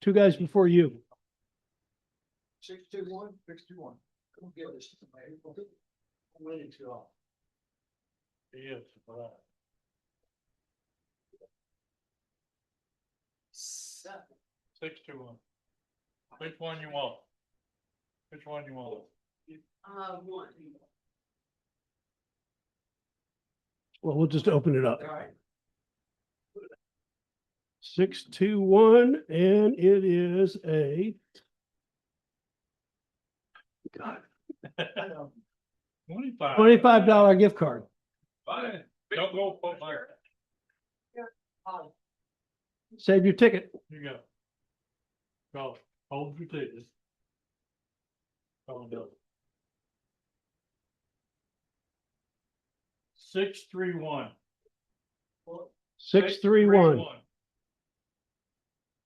Two guys before you. 621. 621. Come get this to me. I'm waiting too long. Yes. 621. Which one you want? Which one you want? One. Well, we'll just open it up. All right. 621, and it is a God, $25 gift card. Fine. Don't go for my. Save your ticket. You go. Go. Hold your tickets. Go. 631. 631.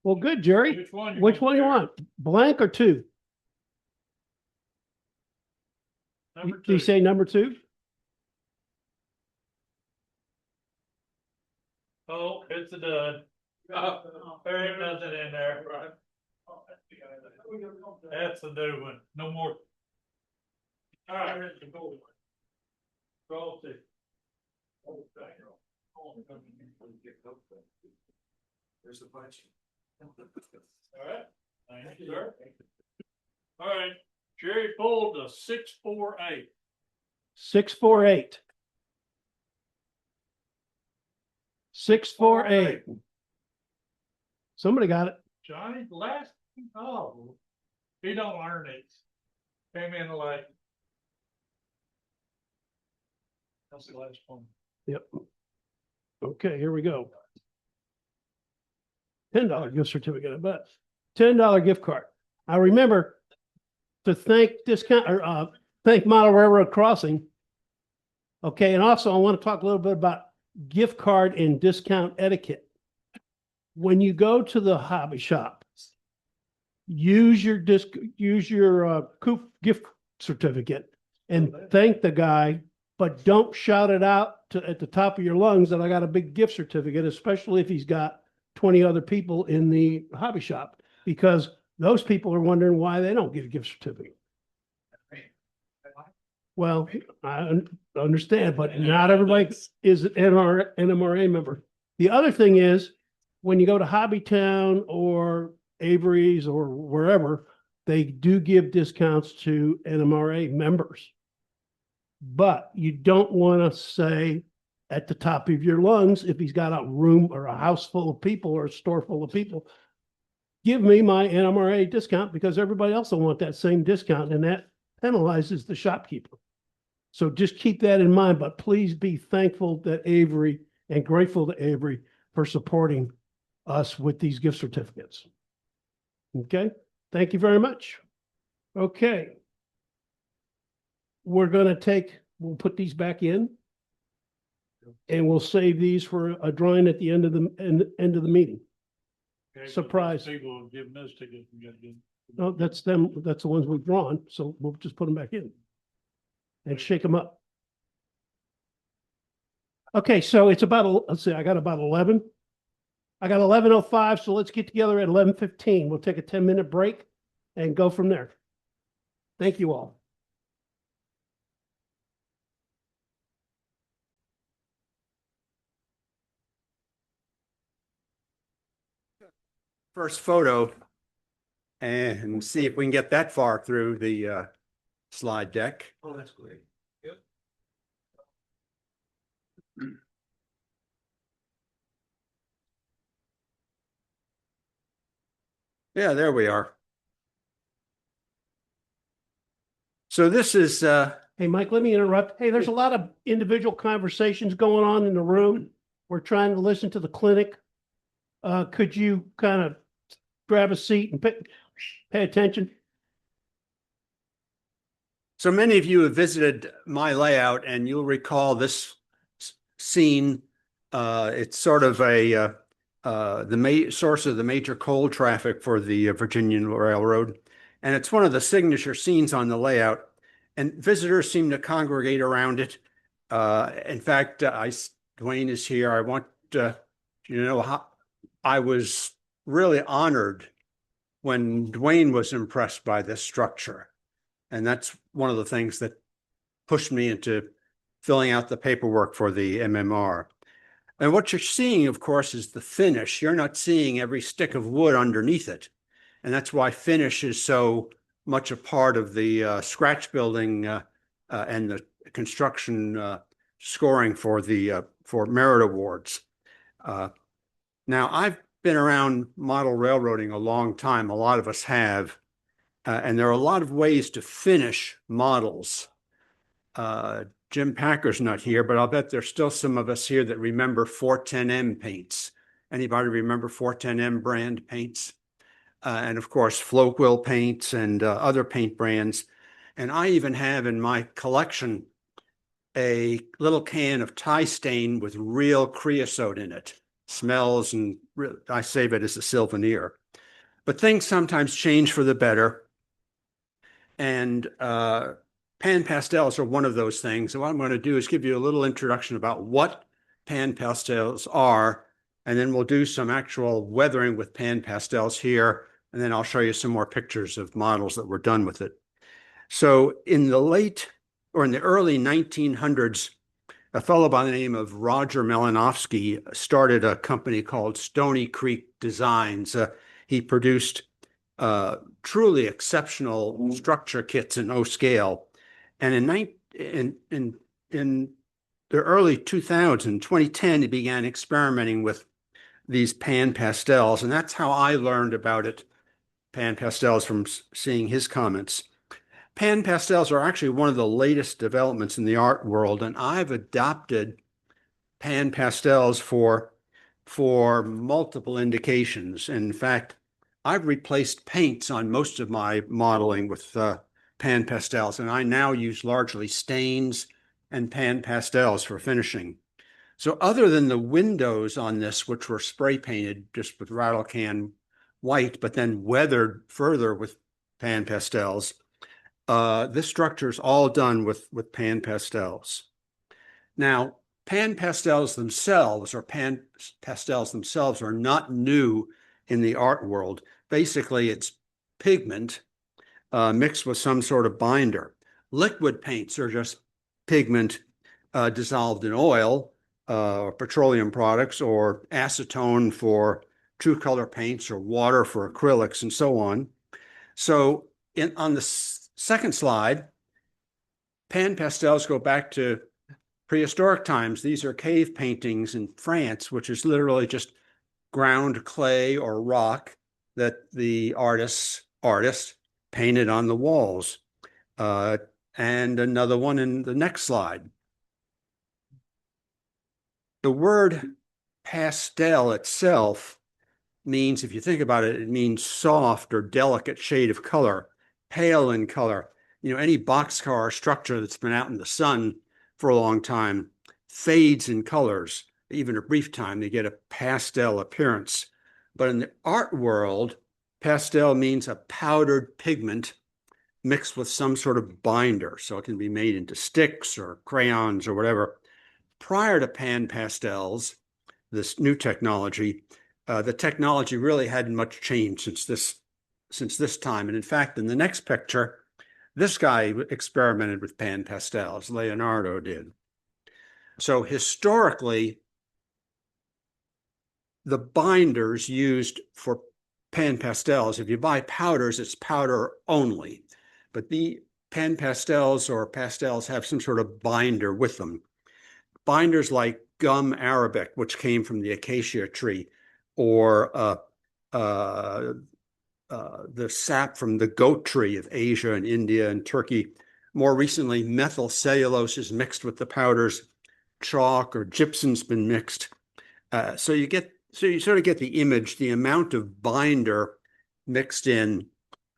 Well, good, Jerry. Which one? Which one you want? Blank or two? Number Do you two. say number two? Oh, it's a dud. There ain't nothing in there. That's a new one. No more. All right. Roll two. There's the punch. All right. Thank you, sir. All right. Jerry pulled a 648. 648. 648. Somebody got it. Johnny, last, oh, he don't earn it. Came in late. That's the last one. Yep. Okay, here we go. $10 gift certificate, I bet. $10 gift card. I remember to thank thank Model Railroad Crossing. Okay, and also I want to talk a little bit about gift card and discount etiquette. When you go to the hobby shop, use your coupon gift certificate and thank the guy, but don't shout it out at the top of your lungs that I got a big gift certificate, especially if he's got 20 other people in the hobby shop, because those people are wondering why they don't get a gift certificate. Well, I understand, but not everybody is an NMRA member. The other thing is, when you go to Hobbytown or Avery's or wherever, they do give discounts to NMRA members. But you don't want to say at the top of your lungs, if he's got a room or a house full of people or a store full of people, give me my NMRA discount, because everybody else will want that same discount, and that penalizes the shopkeeper. So just keep that in mind, but please be thankful that Avery and grateful to Avery for supporting us with these gift certificates. Okay, thank you very much. Okay. We're gonna we'll put these back in, and we'll save these for a drawing at the end of the meeting. Okay, but Surprise. those people giving those tickets. We gotta get. No, that's them. That's the ones we've drawn. So we'll just put them back in and shake them up. Okay, so it's about, let's see, I got about 11. I got 11:05, so let's get together at 11:15. We'll take a 10-minute break and go from there. Thank you all. first photo and see if we can get that far through the slide deck. Oh, that's great. Yeah, there we are. So this is Hey, Mike, let me interrupt. Hey, there's a lot of individual conversations going on in the room. We're trying to listen to the clinic. Could you kind of grab a seat and pay attention? so many of you have visited my layout, and you'll recall this scene. It's sort of a source of the major coal traffic for the Virginia Railroad, and it's one of the signature scenes on the layout. And visitors seem to congregate around it. In fact, Dwayne is here. I want you to know how I was really honored when Dwayne was impressed by this structure. And that's one of the things that pushed me into filling out the paperwork for the MMR. And what you're seeing, of course, is the finish. You're not seeing every stick of wood underneath it. And that's why finish is so much a part of the scratch building and the construction scoring for the for merit awards. Now, I've been around model railroading a long time. A lot of us have. And there are a lot of ways to finish models. Jim Packer's not here, but I'll bet there's still some of us here that remember 410M paints. Anybody remember 410M brand paints? And of course, Floquil paints and other paint brands. And I even have in my collection a little can of tie stain with real creosote in it. Smells, and I save it as a souvenir. But things sometimes change for the better. And Pan Pastels are one of those things. And what I'm going to do is give you a little introduction about what Pan Pastels are, and then we'll do some actual weathering with Pan Pastels here, and then I'll show you some more pictures of models that were done with it. So in the early 1900s, a fellow by the name of Roger Malinowski started a company called Stony Creek Designs. He produced truly exceptional structure kits in O scale. And in the early 2010, he began experimenting with these Pan Pastels. And that's how I learned about it, Pan Pastels, from seeing his comments. Pan Pastels are actually one of the latest developments in the art world. And I've adopted Pan Pastels for multiple indications. In fact, I've replaced paints on most of my modeling with Pan Pastels, and I now use largely stains and Pan Pastels for finishing. So other than the windows on this, which were spray painted just with rattle can white, but then weathered further with Pan Pastels, this structure is all done with Pan Pastels. Now, Pan Pastels themselves are not new in the art world. Basically, it's pigment mixed with some sort of binder. Liquid paints are just pigment dissolved in oil or petroleum products, or acetone for true color paints, or water for acrylics, and so on. So on the second slide, Pan Pastels go back to prehistoric times. These are cave paintings in France, which is literally just ground clay or rock that the artist painted on the walls. And another one in the next slide. The word pastel itself means, if you think about it, it means soft or delicate shade of color, pale in color. You know, any boxcar structure that's been out in the sun for a long time fades in colors. Even a brief time, they get a pastel appearance. But in the art world, pastel means a powdered pigment mixed with some sort of binder. So it can be made into sticks or crayons or whatever. Prior to Pan Pastels, this new technology, the technology really hadn't much changed since this time. And in fact, in the next picture, this guy experimented with Pan Pastels, Leonardo did. So historically, the binders used for Pan Pastels. If you buy powders, it's powder only. But the Pan Pastels or pastels have some sort of binder with them. Binders like gum arabic, which came from the acacia tree, or the sap from the goat tree of Asia and India and Turkey. More recently, methyl cellulose is mixed with the powders. Chalk or gypsum's been mixed. So you sort of get the image. The amount of binder mixed in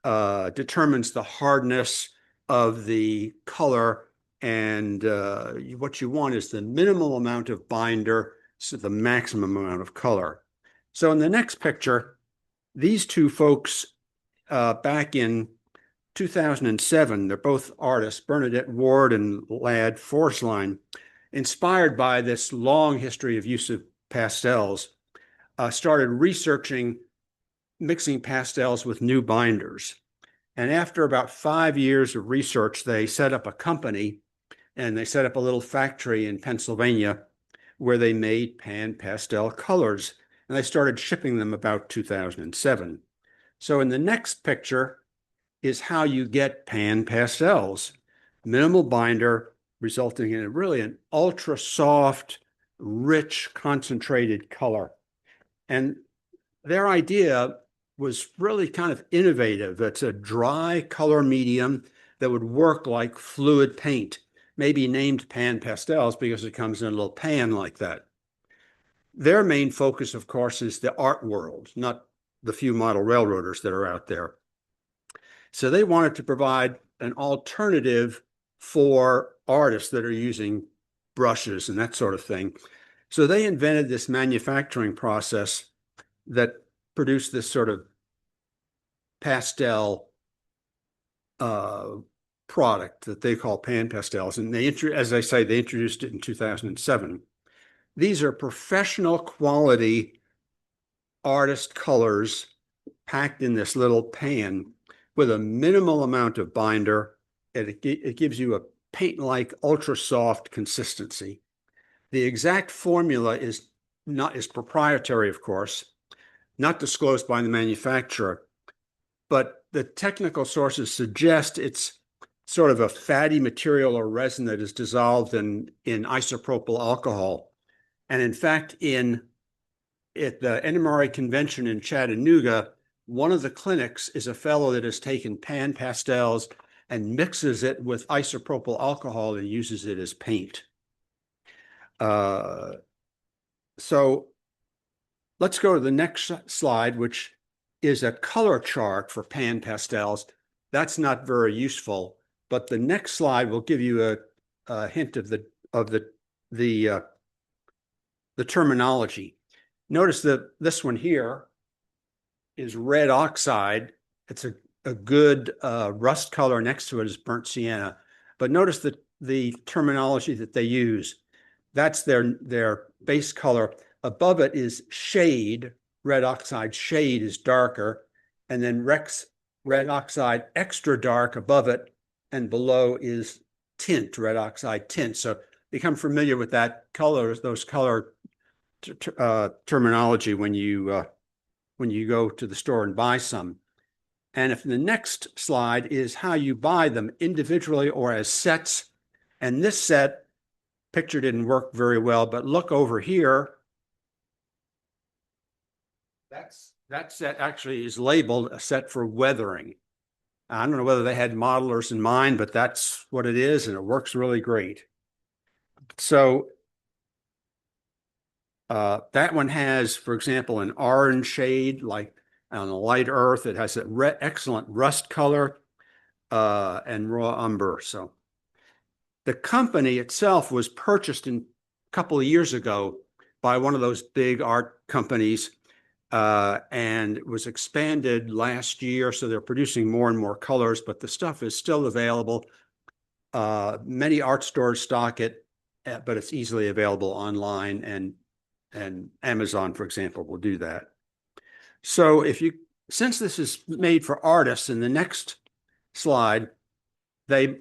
determines the hardness of the color, and what you want is the minimal amount of binder, so the maximum amount of color. So in the next picture, these two folks back in 2007, they're both artists, Bernadette Ward and Lad Forsline, inspired by this long history of use of pastels, started researching mixing pastels with new binders. And after about 5 years of research, they set up a company, and they set up a little factory in Pennsylvania where they made Pan Pastel colors, and they started shipping them about 2007. So in the next picture is how you get Pan Pastels. Minimal binder, resulting in really an ultra soft, rich, concentrated color. And their idea was really kind of innovative. It's a dry color medium that would work like fluid paint, maybe named Pan Pastels because it comes in a little pan like that. Their main focus, of course, is the art world, not the few model railroaders that are out there. So they wanted to provide an alternative for artists that are using brushes and that sort of thing. So they invented this manufacturing process that produced this sort of pastel product that they call Pan Pastels. And they, as I say, they introduced it in 2007. These are professional quality artist colors packed in this little pan with a minimal amount of binder. It gives you a paint-like ultra soft consistency. The exact formula is proprietary, of course, not disclosed by the manufacturer, but the technical sources suggest it's sort of a fatty material or resin that is dissolved in isopropyl alcohol. And in fact, at the NMRA convention in Chattanooga, one of the clinics is a fellow that has taken Pan Pastels and mixes it with isopropyl alcohol and uses it as paint. So let's go to the next slide, which is a color chart for Pan Pastels. That's not very useful, but the next slide will give you a hint of the terminology. Notice that this one here is red oxide. It's a good rust color. Next to it is burnt sienna. But notice that the terminology that they use. That's their base color. Above it is shade. Red oxide shade is darker. And then red oxide extra dark above it. And below is tint, red oxide tint. So become familiar with that color, those color terminology when you go to the store and buy some. And if the next slide is how you buy them individually or as sets. And this set picture didn't work very well, but look over here. That set actually is labeled a set for weathering. I don't know whether they had modelers in mind, but that's what it is, and it works really great. So that one has, for example, an orange shade, like on a light earth. It has an excellent rust color and raw umber. So the company itself was purchased a couple of years ago by one of those big art companies, and it was expanded last year. So they're producing more and more colors, but the stuff is still available. Many art stores stock it, but it's easily available online, and Amazon, for example, will do that. So since this is made for artists, in the next slide, they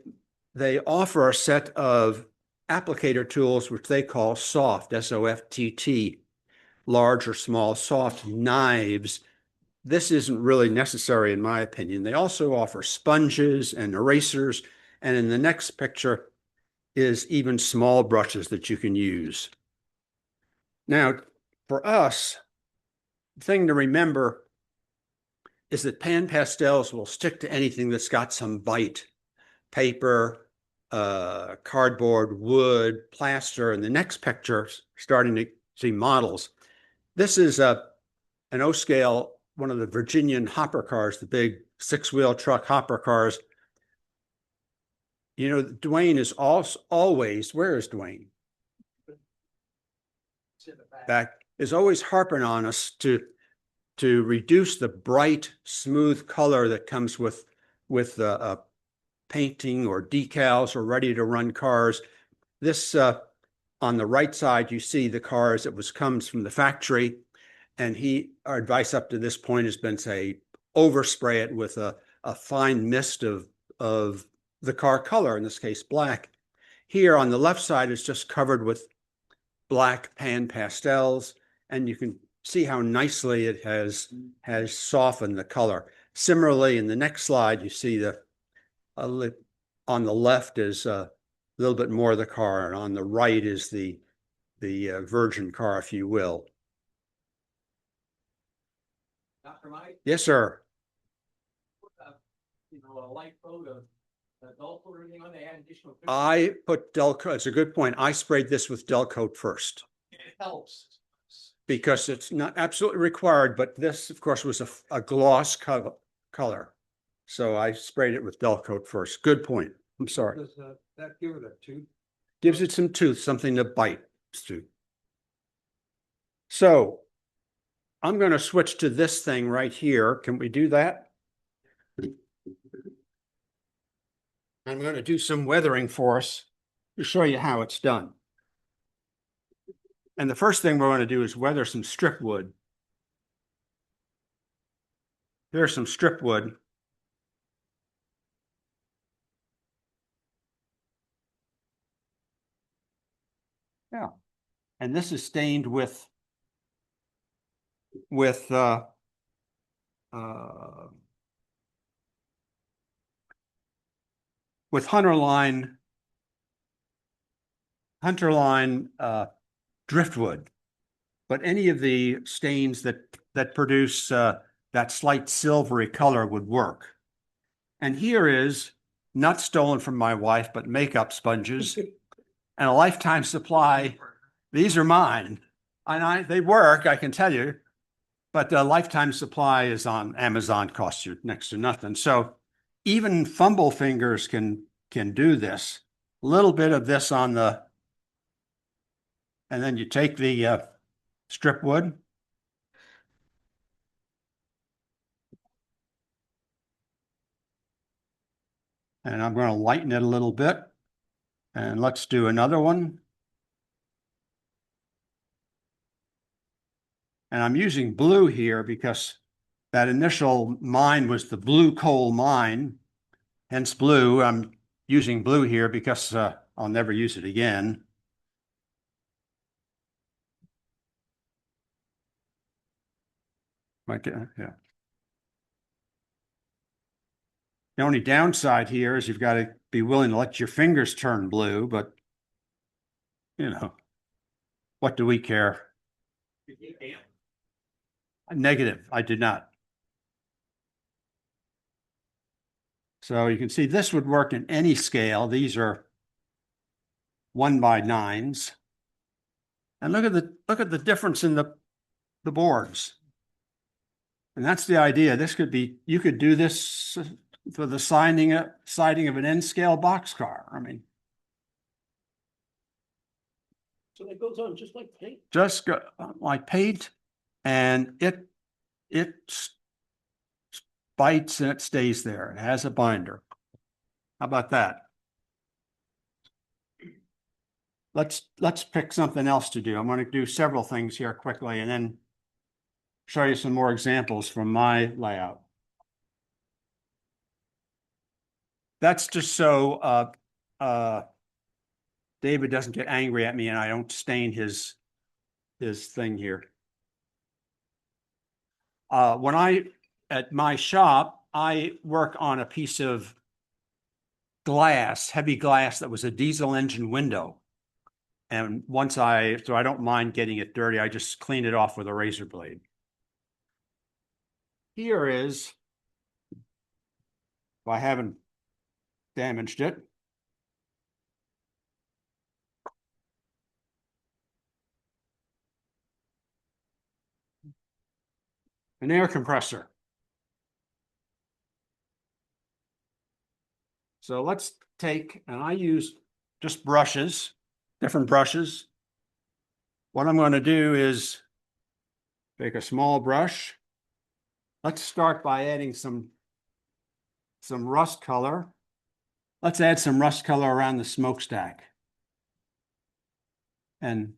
offer a set of applicator tools, which they call soft, S-O-F-T-T, large or small soft knives this isn't really necessary in my opinion. They also offer sponges and erasers. And in the next picture is even small brushes that you can use. Now, for us, the thing to remember is that Pan Pastels will stick to anything that's got some bite. Paper, cardboard, wood, plaster, and the next picture, starting to see models. This is an O-scale, one of the Virginian hopper cars, the big 6-wheel truck hopper cars. You know, Dwayne is always, where is Dwayne? Back, is always harping on us to reduce the bright, smooth color that comes with painting or decals or ready-to-run cars. This, on the right side, you see the cars that comes from the factory. And our advice up to this point has been, say, overspray it with a fine mist of the car color, in this case, black. Here on the left side is just covered with black Pan Pastels, and you can see how nicely it has softened the color. Similarly, in the next slide, you see on the left is a little bit more of the car, and on the right is the virgin car, if you will. Dr. Mike, Yes, sir. a light coat of adult or anything on, they had additional. I put Delcoat. It's a good point. I sprayed this with Delcoat first. It helps. Because it's not absolutely required, but this, of course, was a gloss color. So I sprayed it with Delcoat first. Good point. I'm sorry. Does that give it a tooth? Gives it some tooth, something to bite to. So I'm going to switch to this thing right here. Can we do that? I'm going to do some weathering for us to show you how it's done. And the first thing we're going to do is weather some strip wood. There's some strip wood. Yeah. And this is stained with Hunterline driftwood, but any of the stains that produce that slight silvery color would work. And here is, not stolen from my wife, but makeup sponges and a lifetime supply. These are mine, and they work, I can tell you, but the lifetime supply is on Amazon, costs you next to nothing. So even fumble fingers can do this. A little bit of this on the, and then you take the strip wood. And I'm going to lighten it a little bit. And let's do another one. And I'm using blue here because that initial mine was the blue coal mine, hence blue. I'm using blue here because I'll never use it again. Yeah. The only downside here is you've got to be willing to let your fingers turn blue, but you know, what do we care? Negative, I did not. So you can see this would work in any scale. These are 1x9s. And look at the difference in the boards. And that's the idea. This could be, you could do this for the siding of an N-scale boxcar. I mean, So it goes on just like paint. just like paint, and it bites and it stays there. It has a binder. How about that? Let's pick something else to do. I'm going to do several things here quickly and then show you some more examples from my layout. That's just so David doesn't get angry at me and I don't stain his thing here. When I at my shop, I work on a piece of glass, heavy glass that was a diesel engine window. And so I don't mind getting it dirty. I just clean it off with a razor blade. Here is, if I haven't damaged it, an air compressor. So let's take, and I use just brushes, different brushes. What I'm going to do is take a small brush. Let's start by adding some rust color. Let's add some rust color around the smokestack. And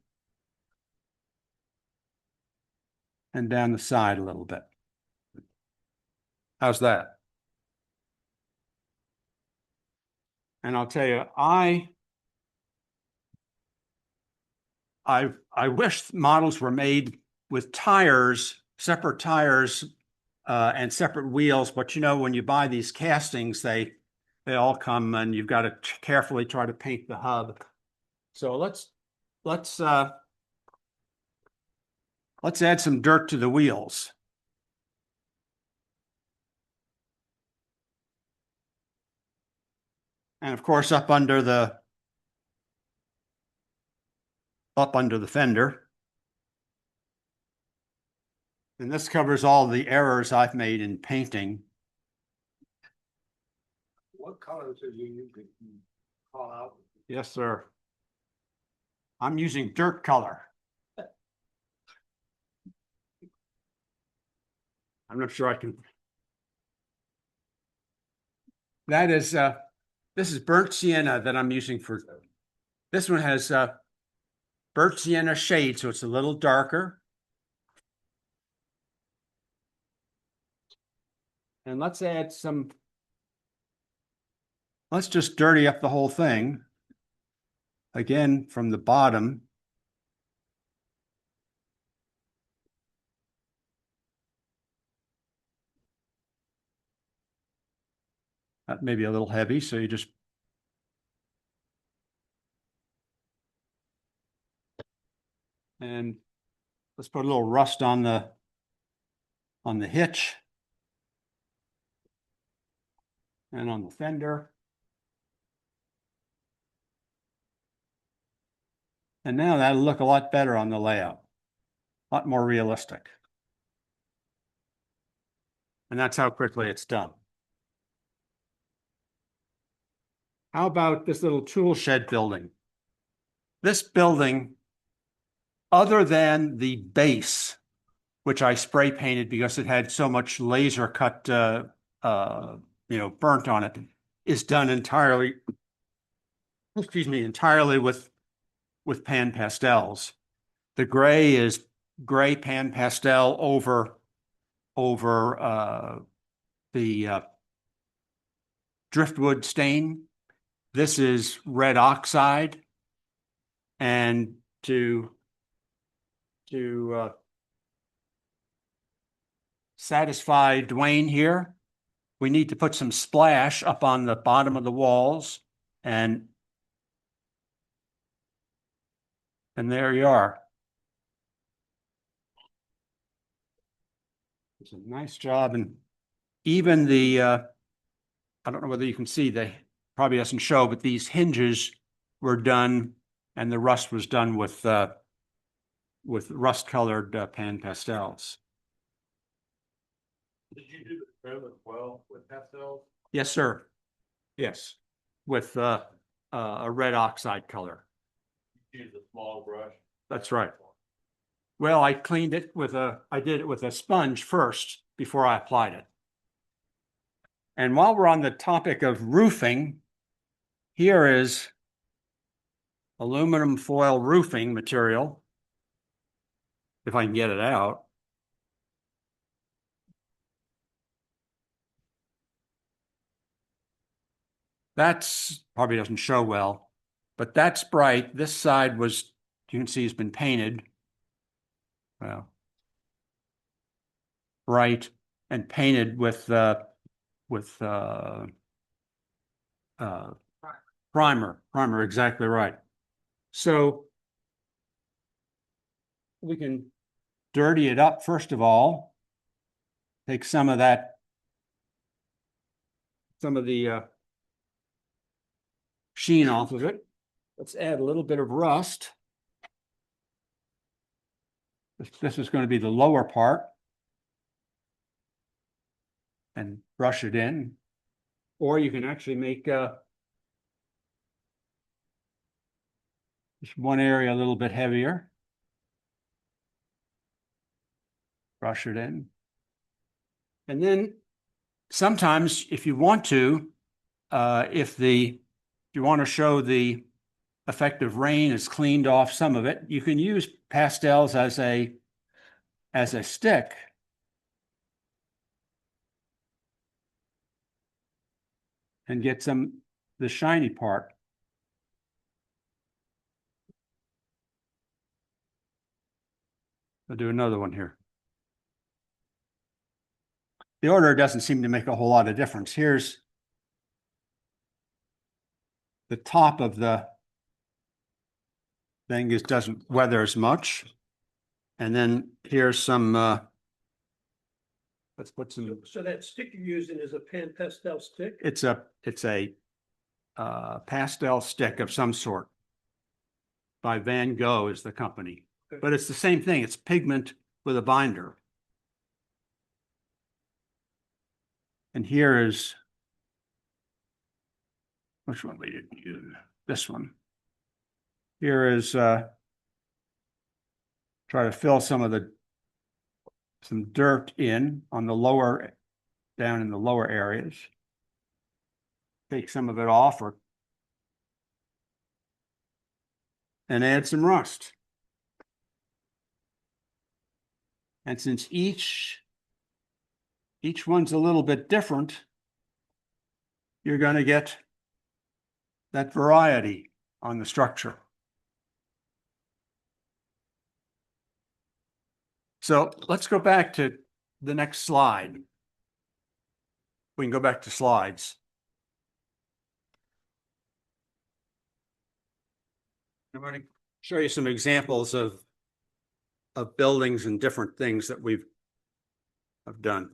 down the side a little bit. How's that? And I'll tell you, I wish models were made with tires, separate tires, and separate wheels. But you know, when you buy these castings, they all come, and you've got to carefully try to paint the hub. So let's add some dirt to the wheels. And of course, up under the fender. And this covers all the errors I've made in painting. What colors are you using? Call out. Yes, sir. I'm using dirt color. I'm not sure I can. That is, this is burnt sienna that I'm using for, this one has burnt sienna shade, so it's a little darker. And let's add some, let's just dirty up the whole thing. Again, from the bottom. That may be a little heavy, so you just and let's put a little rust on the hitch and on the fender. And now that'll look a lot better on the layout, a lot more realistic. And that's how quickly it's done. How about this little tool shed building? This building, other than the base, which I spray painted because it had so much laser cut, burnt on it, is done entirely, entirely with Pan Pastels. The gray is gray Pan Pastel over the driftwood stain. This is red oxide, and to satisfy Dwayne here, we need to put some splash up on the bottom of the walls, and there you are. It's a nice job, and even the I don't know whether you can see, they probably doesn't show, but these hinges were done, and the rust was done with rust-colored Pan Pastels. Did you do the trim as well with pastels? Yes, sir. Yes, with a red oxide color. You use a small brush. That's right. Well, I cleaned it I did it with a sponge first before I applied it. And while we're on the topic of roofing, here is aluminum foil roofing material, if I can get it out. That's probably doesn't show well, but that's bright. This side was, you can see, has been painted. Well, bright. and painted with primer, exactly right. So we can dirty it up first of all. Take some of the sheen off of it. Let's add a little bit of rust. This is going to be the lower part. And brush it in. Or you can actually make just one area a little bit heavier. Brush it in. And then sometimes if you want to, if you want to show the effect of rain has cleaned off some of it, you can use pastels as a stick. And get the shiny part. I'll do another one here. The order doesn't seem to make a whole lot of difference. Here's the top of the thing doesn't weather as much. And then here's some, let's put some. So that stick you're using is a Pan Pastel stick? It's a pastel stick of some sort. By Van Gogh is the company. Okay. But it's the same thing. It's pigment with a binder. And here is, which one we didn't use? This one. Here is, try to fill some dirt in on the lower, down in the lower areas. Take some of it off and add some rust. And since each one's a little bit different, you're going to get that variety on the structure. So let's go back to the next slide. We can go back to slides. I'm going to show you some examples of buildings and different things that we've done.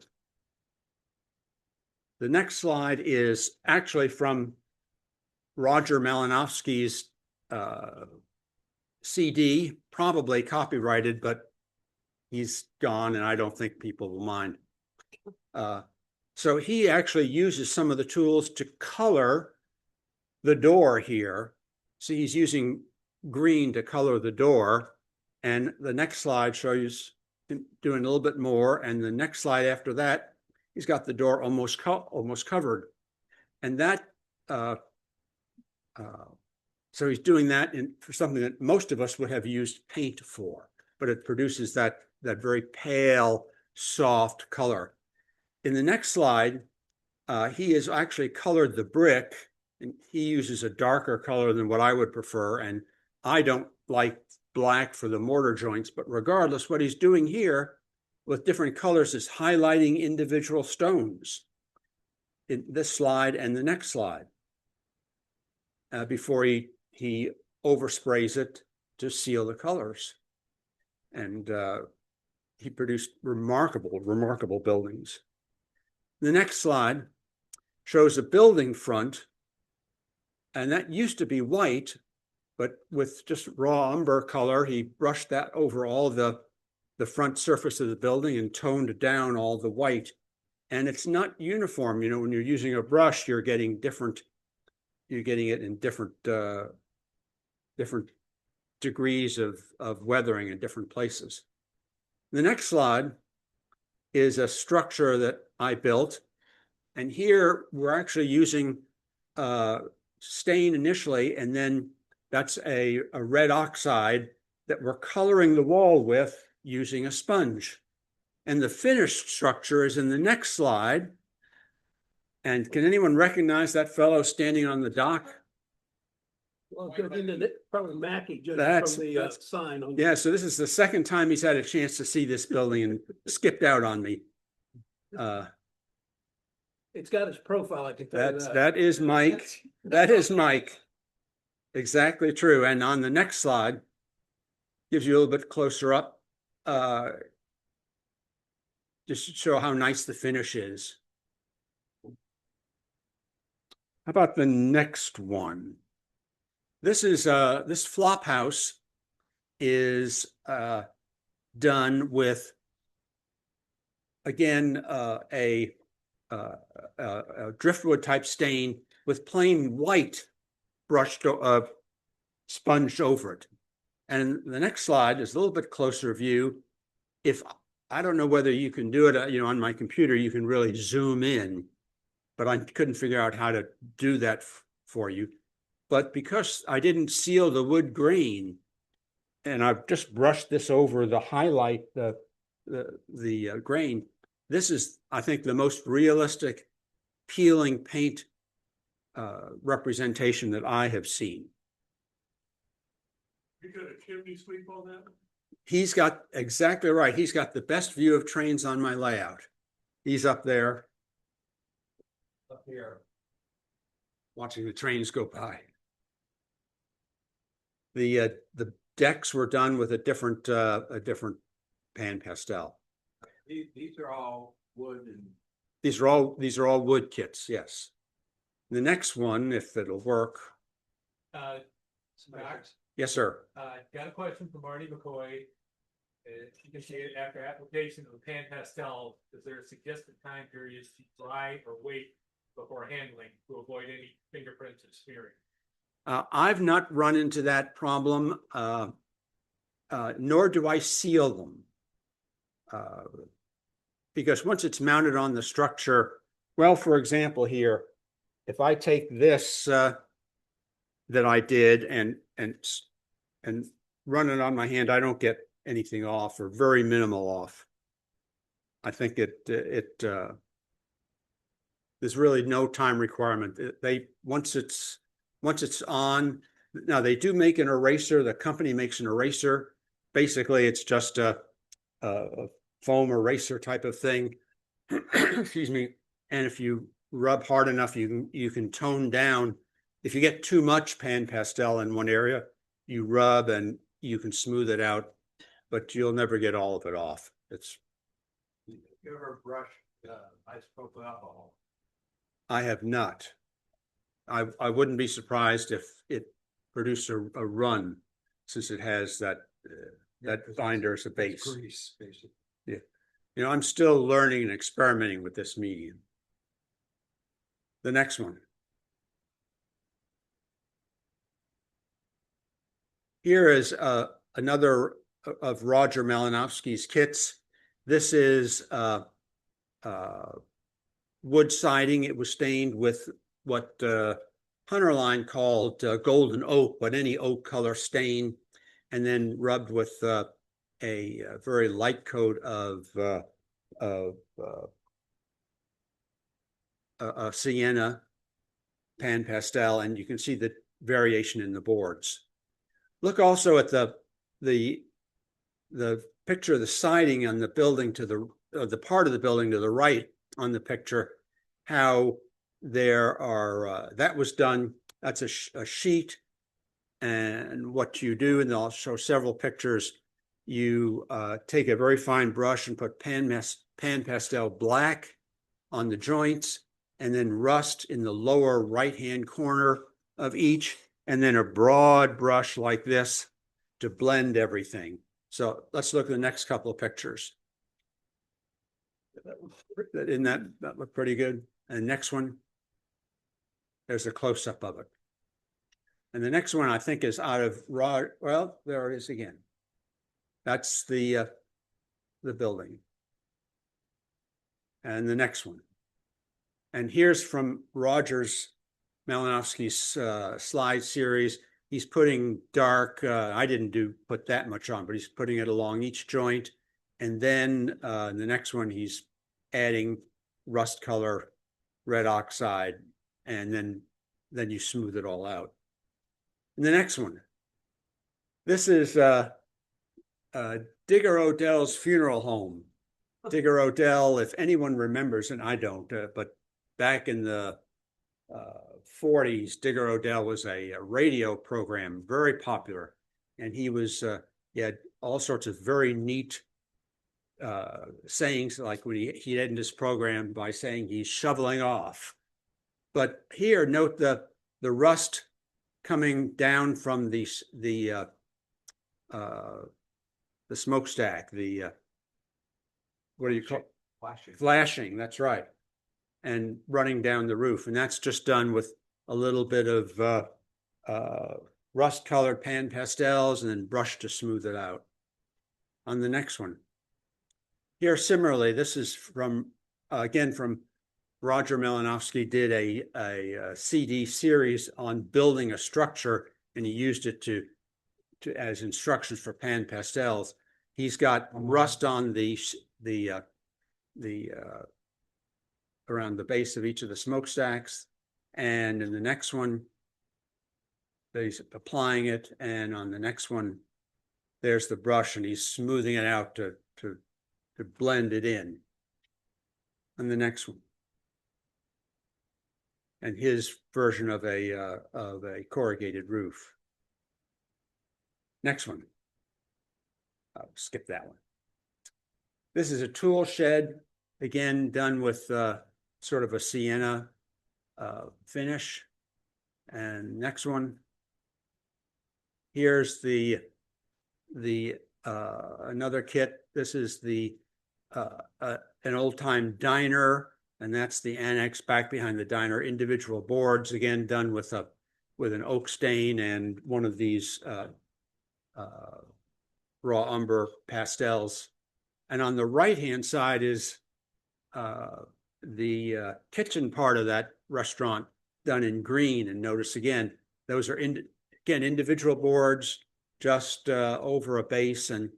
The next slide is actually from Roger Malinowski's CD, probably copyrighted, but he's gone and I don't think people will mind. So he actually uses some of the tools to color the door here. See, he's using green to color the door. And the next slide shows him doing a little bit more. And the next slide after that, he's got the door almost covered. And that, so he's doing that for something that most of us would have used paint for, but it produces that very pale, soft color. In the next slide, he has actually colored the brick, and he uses a darker color than what I would prefer. And I don't like black for the mortar joints, but regardless, what he's doing here with different colors is highlighting individual stones in this slide and the next slide before he oversprays it to seal the colors. And he produced remarkable buildings. The next slide shows a building front, and that used to be white, but with just raw umber color, he brushed that over all the front surface of the building and toned down all the white. And it's not uniform. You know, when you're using a brush, you're getting it in different degrees of weathering in different places. The next slide is a structure that I built. And here we're actually using stain initially, and then that's a red oxide that we're coloring the wall with using a sponge. And the finished structure is in the next slide. And can anyone recognize that fellow standing on the dock? Well, probably Mackey, just from the sign. Yeah, so this is the second time he's had a chance to see this building and skipped out on me. It's got his profile, I can tell you that. That is Mike. That is Mike. Exactly true. And on the next slide, gives you a little bit closer up, just to show how nice the finish is. How about the next one? This is this flop house is done with, again, a driftwood type stain with plain white brushed sponged over it. And the next slide is a little bit closer view. If I don't know whether you can do it, on my computer, you can really zoom in, but I couldn't figure out how to do that for you. But because I didn't seal the wood grain, and I've just brushed this over the highlight, the grain, this is, I think, the most realistic peeling paint representation that I have seen. You got a chimney sweep on that? He's got, exactly right. He's got the best view of trains on my layout. He's up there. Up here. Watching the trains go by. The decks were done with a different pan pastel. These are all wood and. These are all wood kits, yes. The next one, if it'll work. Max, Yes, sir. got a question from Marty McCoy. You can see it after application of the Pan Pastel, is there a suggested time period to dry or wait before handling to avoid any fingerprints and smearing? I've not run into that problem, nor do I seal them. Because once it's mounted on the structure, well, for example, here, if I take this that I did and run it on my hand, I don't get anything off, or very minimal off. I think there's really no time requirement. Once it's on, now they do make an eraser. The company makes an eraser. Basically, it's just a foam eraser type of thing. Excuse me. And if you rub hard enough, you can tone down. If you get too much pan pastel in one area, you rub and you can smooth it out, but you'll never get all of it off. You ever brush isopropyl alcohol? I have not. I wouldn't be surprised if it produced a run, since it has that binder as a base. Grease, basically. Yeah. I'm still learning and experimenting with this medium. The next one. Here is another of Roger Malinowski's kits. This is wood siding. It was stained with what Hunterline called golden oak, but any oak color stain, and then rubbed with a very light coat of sienna pan pastel, and you can see the variation in the boards. Look also at the picture of the siding on the building to the part of the building to the right on the picture, how there are, that was done, that's a sheet. And what you do, and I'll show several pictures, you take a very fine brush and put pan pastel black on the joints, and then rust in the lower right-hand corner of each, and then a broad brush like this to blend everything. So let's look at the next couple of pictures. Didn't that look pretty good? And next one, there's a close-up of it. And the next one I think is out of raw, well, there it is again. That's the building. And the next one. And here's from Roger's Malinowski's slide series. He's putting dark, I didn't put that much on, but he's putting it along each joint. And then the next one, he's adding rust color, red oxide, and then you smooth it all out. And the next one, this is Digger Odell's funeral home. Digger Odell, if anyone remembers, and I don't, but back in the 40s, Digger Odell was a radio program, very popular. And he had all sorts of very neat sayings, like when he'd end his program by saying he's shoveling off. But here, note the rust coming down from the smokestack, what do you call it? Flashing, that's right. And running down the roof. And that's just done with a little bit of rust colored Pan Pastels and then brush to smooth it out. On the next one. Here, similarly, this is from, again, from Roger Malinowski did a CD series on building a structure, and he used it to as instructions for Pan Pastels. He's got rust on the around the base of each of the smokestacks, and in the next one, he's applying it, and on the next one, there's the brush, and he's smoothing it out to blend it in. On the next one, and his version of a corrugated roof. Next one. I'll skip that one. This is a tool shed, again done with sort of a sienna finish. And next one. Here's the another kit. This is an old-time diner, and that's the annex back behind the diner. Individual boards, again done with an oak stain and one of these raw umber pastels. And on the right-hand side is the kitchen part of that restaurant done in green. And notice again, those are individual boards just over a base, and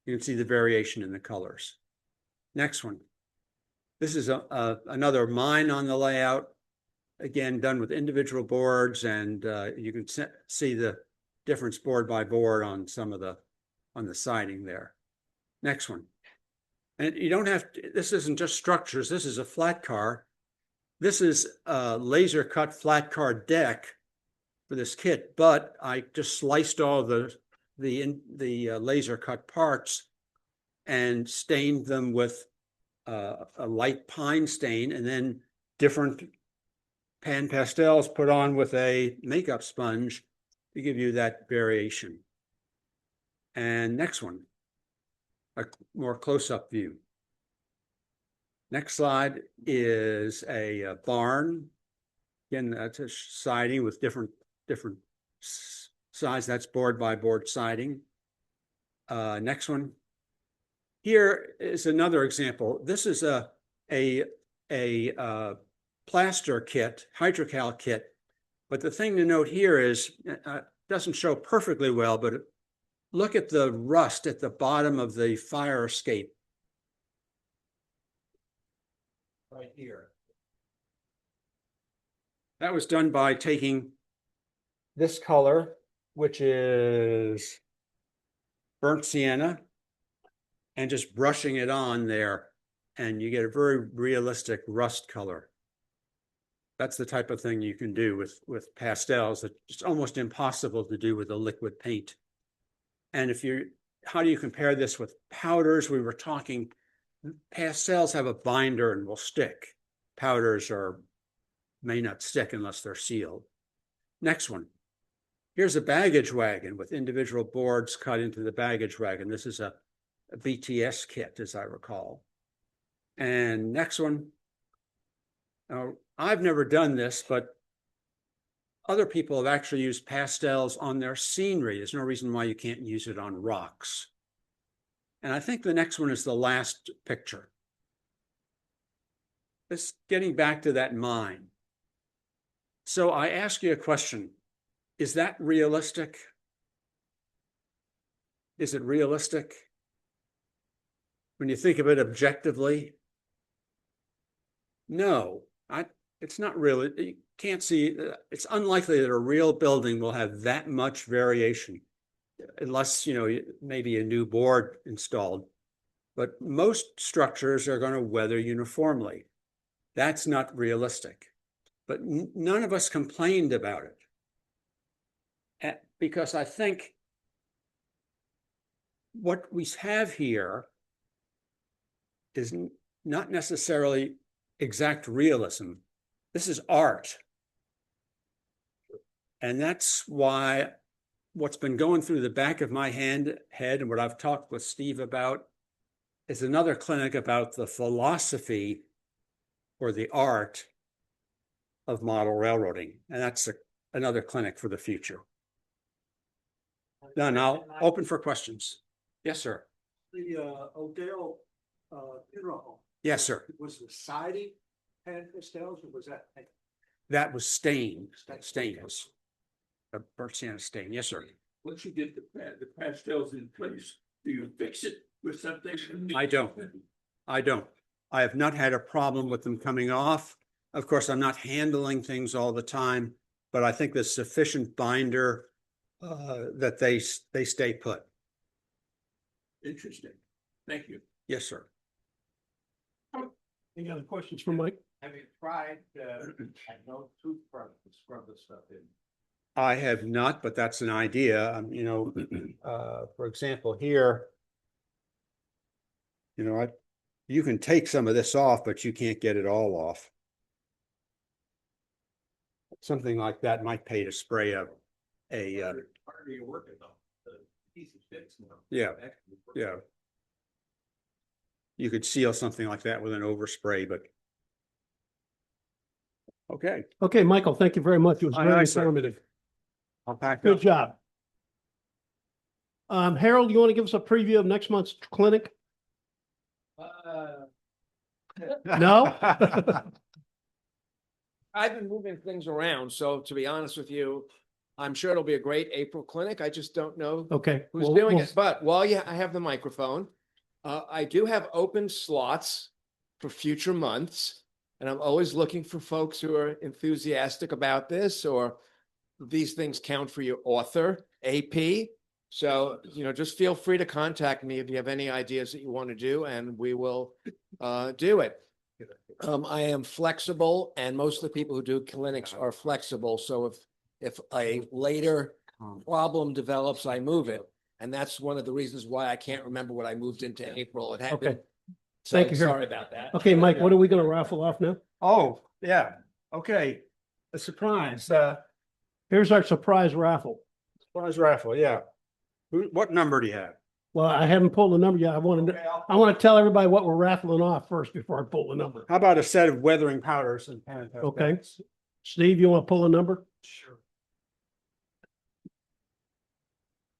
you can see the variation in the colors. Next one. This is another mine on the layout, again done with individual boards, and you can see the difference board by board on some of the siding there. Next one. And you don't have to, this isn't just structures, this is a flat car. This is a laser cut flat car deck for this kit, but I just sliced all the laser cut parts and stained them with a light pine stain, and then different Pan Pastels put on with a makeup sponge to give you that variation. And next one, a more close-up view. Next slide is a barn. Again, that's a siding with different size. That's board by board siding. Next one. Here is another example. This is a plaster kit, hydrocal kit. But the thing to note here is, it doesn't show perfectly well, but look at the rust at the bottom of the fire escape. Right here. That was done by taking this color, which is burnt sienna, and just brushing it on there, and you get a very realistic rust color. That's the type of thing you can do with pastels. It's almost impossible to do with a liquid paint. And how do you compare this with powders? We were talking, pastels have a binder and will stick. Powders may not stick unless they're sealed. Next one. Here's a baggage wagon with individual boards cut into the baggage wagon. This is a BTS kit, as I recall. And next one. Now, I've never done this, but other people have actually used pastels on their scenery. There's no reason why you can't use it on rocks. And I think the next one is the last picture. This getting back to that mine. So I ask you a question. Is that realistic? Is it realistic? When you think of it objectively? No, it's not really. You can't see, it's unlikely that a real building will have that much variation, unless, maybe a new board installed. but most structures are going to weather uniformly. That's not realistic. But none of us complained about it. Because I think what we have here is not necessarily exact realism. This is art. And that's why what's been going through the back of my head and what I've talked with Steve about is another clinic about the philosophy or the art of model railroading. And that's another clinic for the future. Now, open for questions. Yes, sir. The Odell funeral home. Yes, sir. Was the siding Pan Pastels or was that? That was stain. Stain was a burnt sienna stain. Yes, sir. Once you get the pastels in place, do you fix it with something? I don't. I have not had a problem with them coming off. Of course, I'm not handling things all the time, but I think there's sufficient binder that they stay put. Interesting. Thank you. Yes, sir. Any other questions for Mike? Have you tried, no toothbrush to scrub the stuff in? I have not, but that's an idea. For example, here, you can take some of this off, but you can't get it all off. Something like that might pay to spray a Part of your work though, the piece is fixed now. Yeah. You could seal something like that with an overspray, but. Okay. Okay, Michael, thank you very much. It was Aye, very aye, sir. informative. I'll pack Good up. job. Harold, you want to give us a preview of next month's clinic? No? I've been moving things around, so to be honest with you, I'm sure it'll be a great April clinic. I just don't know Okay. who's well, doing well, it. But while I have the microphone, I do have open slots for future months. And I'm always looking for folks who are enthusiastic about this, or these things count for your author, AP. So, just feel free to contact me if you have any ideas that you want to do, and we will do it. I am flexible, and most of the people who do clinics are flexible. So if a later problem develops, I move it. And that's one of the reasons why I can't remember what I moved into April. It happened. Okay. Thank you, Harold. Sorry about that. Okay, Mike, what are we going to raffle off now? Oh, yeah. Okay. A surprise. Here's our surprise raffle. Surprise raffle. Yeah. What number do you have? Well, I haven't pulled the number yet. I want to tell everybody what we're raffling off first before I pull the number. How about a set of weathering powders and Pan Pastels? Okay. Steve, you want to pull a number? Sure.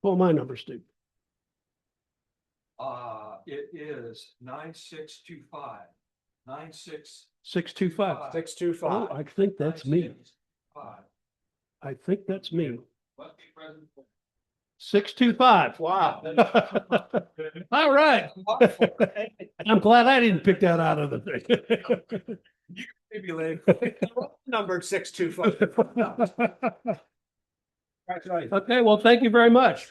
Pull my number, Steve. It is 9625. 96. 625. 625. Oh, I think that's me. 5. I think that's me. Must be present. 625. Wow. All right. I'm glad I didn't pick that out of the thing. Maybe later. Numbered 625. Okay, well, thank you very much.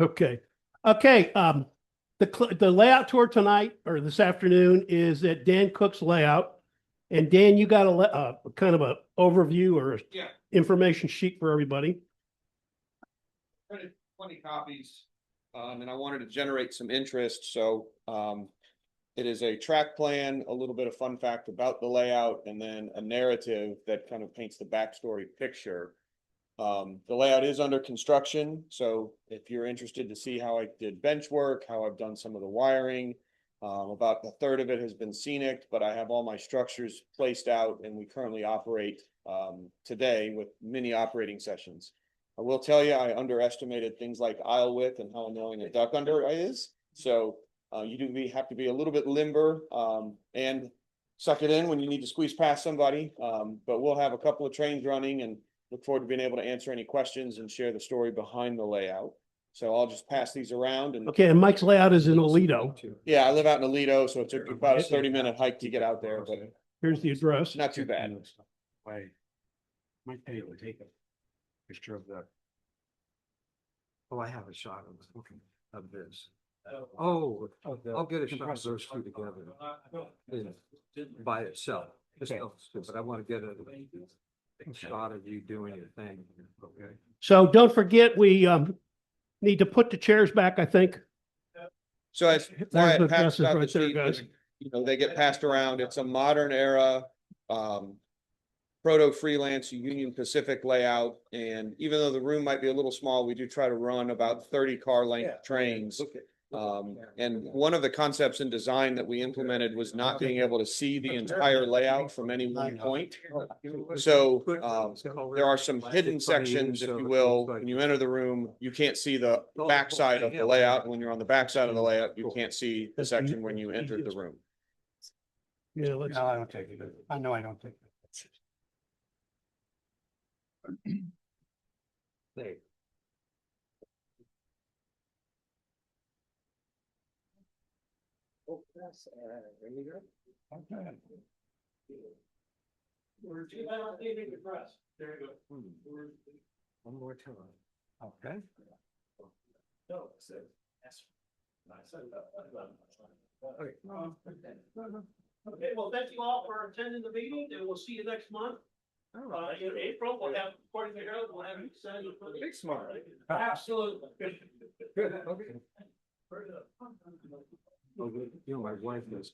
Okay. Okay. The layout tour tonight or this afternoon is at Dan Cook's layout. And Dan, you got a kind of a overview or information sheet for everybody. Printed 20 copies, and I wanted to generate some interest. So it is a track plan, a little bit of fun fact about the layout, and then a narrative that kind of paints the backstory picture. The layout is under construction, so if you're interested to see how I did bench work, how I've done some of the wiring, about a third of it has been scenic, but I have all my structures placed out, and we currently operate today with mini operating sessions. I will tell you, I underestimated things like aisle width and how annoying a duck under is. So you do have to be a little bit limber and suck it in when you need to squeeze past somebody. But we'll have a couple of trains running and look forward to being able to answer any questions and share the story behind the layout. So I'll just pass these around. And Okay, and Mike's layout is in Alito. yeah, I live out in Alito, so it took about a 30-minute hike to get out there, but Here's the address. not too bad. Might pay to take a picture of that. Oh, I have a shot of it. Okay. of this. Oh, I'll get a shot of those two together by itself. But I want to get a shot of you doing your thing. Okay. So don't forget, we need to put the chairs back, I think. So as There's Wyatt the passed glasses out the right there, sheet, guys. you know, they get passed around. It's a modern era, proto freelance Union Pacific layout. And even though the room might be a little small, we do try to run about 30 car length trains. And one of the concepts in design that we implemented was not being able to see the entire layout from any one point. So there are some hidden sections, if you will. When you enter the room, you can't see the backside of the layout. And when you're on the backside of the layout, you can't see the section when you entered the room. Yeah, let's. No, I don't take it. I know I don't take it. There. One more time. Okay. Okay, well, thank you all for attending the meeting, and we'll see you next month. In April, we'll have, according to Harold, we'll have you send. Big smart. Absolutely. Good, okay. You know, my wife is